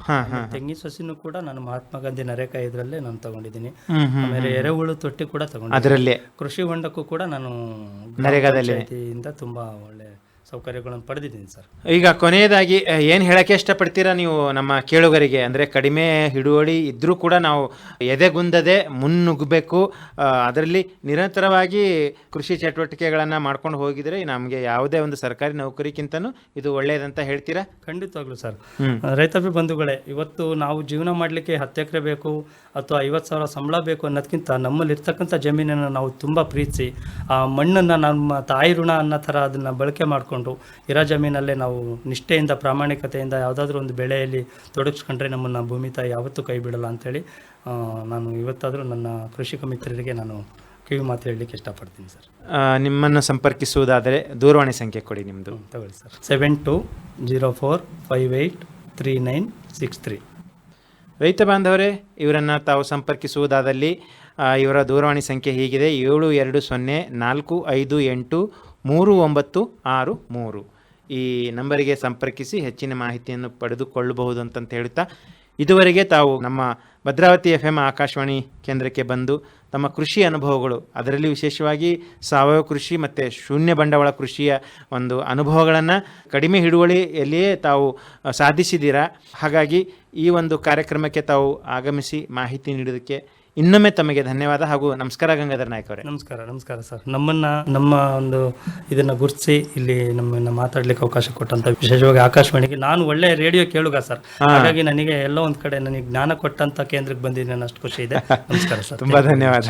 ತೆಂಗಿನ ಸಸಿನೂ ಕೂಡ ನಾನು ಮಹಾತ್ಮ ಗಾಂಧಿ ನರೇಗಾ ಇದರಲ್ಲೇ ನಾನು ತಗೊಂಡಿದ್ದೀನಿ. ಆಮೇಲೆ ಎರೆಹುಳು ತೊಟ್ಟಿ ಕೂಡ ತಗೊಂಡಿದ್ದೀನಿ. ಅದರಲ್ಲೇ ಕೃಷಿ ಹೊಂಡಕ್ಕೂ ಕೂಡ ನಾನು ನರೇಗಾದಲ್ಲಿ ತುಂಬಾ ಒಳ್ಳೆ ಸೌಕರ್ಯಗಳನ್ನು ಪಡೆದಿದ್ದೀನಿ ಸರ್. ಈಗ ಕೊನೆಯದಾಗಿ ಏನು ಹೇಳಕ್ಕೆ ಇಷ್ಟಪಡ್ತೀರಾ ನೀವು ನಮ್ಮ ಕೇಳುಗರಿಗೆ? ಅಂದರೆ ಕಡಿಮೆ ಹಿಡುವಳಿ ಇದ್ದರೂ ಕೂಡ ನಾವು ಎದೆಗುಂದದೆ ಮುನ್ನುಗ್ಗಬೇಕು, ಅದರಲ್ಲಿ ನಿರಂತರವಾಗಿ ಕೃಷಿ ಚಟುವಟಿಕೆಗಳನ್ನು ಮಾಡ್ಕೊಂಡು ಹೋಗಿದರೆ ನಮಗೆ ಯಾವುದೇ ಒಂದು ಸರ್ಕಾರಿ ನೌಕರಿಗಿಂತನೂ ಇದು ಒಳ್ಳೆಯದಂತ ಹೇಳ್ತೀರಾ? ಖಂಡಿತವಾಗ್ಲೂ ಸರ್. ರೈತಾಪಿ ಬಂಧುಗಳೇ, ಇವತ್ತು ನಾವು ಜೀವನ ಮಾಡಲಿಕ್ಕೆ 10 ಎಕರೆ ಬೇಕು ಅಥವಾ 50,000 ಸಂಬಳ ಬೇಕು ಅನ್ನೋದಕ್ಕಿಂತ ನಮ್ಮಲ್ಲಿ ಇರ್ತಕ್ಕಂಥ ಜಮೀನನ್ನು ನಾವು ತುಂಬ ಪ್ರೀತಿಸಿ ಆ ಮಣ್ಣನ್ನು ನಮ್ಮ ತಾಯಿ ಋಣ ಅನ್ನೋ ಥರ ಅದನ್ನು ಬಳಕೆ ಮಾಡಿಕೊಂಡು ಇರೋ ಜಮೀನಲ್ಲೇ ನಾವು ನಿಷ್ಠೆಯಿಂದ ಪ್ರಾಮಾಣಿಕತೆಯಿಂದ ಯಾವುದಾದ್ರೂ ಒಂದು ಬೆಳೆಯಲ್ಲಿ ತೊಡಗಿಸ್ಕೊಂಡ್ರೆ ನಮ್ಮನ್ನು ಭೂಮಿ ತಾಯಿ ಯಾವತ್ತೂ ಕೈ ಬಿಡಲ್ಲ ಅಂಥೇಳಿ ನಾನು ಇವತ್ತಾದರೂ ನನ್ನ ಕೃಷಿಕ ಮಿತ್ರರಿಗೆ ನಾನು ಕಿವಿ ಮಾತು ಹೇಳಲಿಕ್ಕೆ ಇಷ್ಟಪಡ್ತೀನಿ ಸರ್. ನಿಮ್ಮನ್ನು ಸಂಪರ್ಕಿಸುವುದಾದರೆ ದೂರವಾಣಿ ಸಂಖ್ಯೆ ಕೊಡಿ ನಿಮ್ಮದು. ತಗೊಳ್ಳಿ ಸರ್, 7204583963. ರೈತ ಬಾಂಧವರೇ, ಇವರನ್ನು ತಾವು ಸಂಪರ್ಕಿಸುವುದಾದಲ್ಲಿ ಇವರ ದೂರವಾಣಿ ಸಂಖ್ಯೆ ಹೀಗಿದೆ: 7204583963. ಈ ನಂಬರಿಗೆ ಸಂಪರ್ಕಿಸಿ ಹೆಚ್ಚಿನ ಮಾಹಿತಿಯನ್ನು ಪಡೆದುಕೊಳ್ಳಬಹುದು ಅಂತಂತ ಹೇಳುತ್ತಾ, ಇದುವರೆಗೆ ತಾವು ನಮ್ಮ ಭದ್ರಾವತಿ FM ಆಕಾಶವಾಣಿ ಕೇಂದ್ರಕ್ಕೆ ಬಂದು ತಮ್ಮ ಕೃಷಿ ಅನುಭವಗಳು, ಅದರಲ್ಲಿ ವಿಶೇಷವಾಗಿ ಸಾವಯವ ಕೃಷಿ ಮತ್ತು ಶೂನ್ಯ ಬಂಡವಾಳ ಕೃಷಿಯ ಒಂದು ಅನುಭವಗಳನ್ನು ಕಡಿಮೆ ಹಿಡುವಳಿಯಲ್ಲಿಯೇ ತಾವು ಸಾಧಿಸಿದ್ದೀರಾ. ಹಾಗಾಗಿ ಈ ಒಂದು ಕಾರ್ಯಕ್ರಮಕ್ಕೆ ತಾವು ಆಗಮಿಸಿ ಮಾಹಿತಿ ನೀಡೋದಕ್ಕೆ ಇನ್ನೊಮ್ಮೆ ತಮಗೆ ಧನ್ಯವಾದ ಹಾಗೂ ನಮಸ್ಕಾರ ಗಂಗಾಧರ್ ನಾಯ್ಕ ಅವರೇ. ನಮಸ್ಕಾರ ಸರ್. ನಮ್ಮ ಒಂದು ಇದನ್ನು ಗುರುತಿಸಿ ಇಲ್ಲಿ ನಮ್ಮನ್ನು ಮಾತಾಡ್ಲಿಕ್ಕೆ ಅವಕಾಶ ಕೊಟ್ಟಂತ ವಿಶೇಷವಾಗಿ ಆಕಾಶವಾಣಿಗೆ ನಾನು ಒಳ್ಳೆ ರೇಡಿಯೋ ಕೇಳುಗ ಸರ್. ಹಾಗಾಗಿ ನನಗೆ ಎಲ್ಲೋ ಒಂದು ಕಡೆ ನನಗೆ ಜ್ಞಾನ ಕೊಟ್ಟಂತ ಕೇಂದ್ರಕ್ಕೆ ಬಂದಿದ್ದೀನಿ, ಅಷ್ಟು ಖುಷಿ ಇದೆ. ನಮಸ್ಕಾರ ಸರ್. ತುಂಬಾ ಧನ್ಯವಾದ.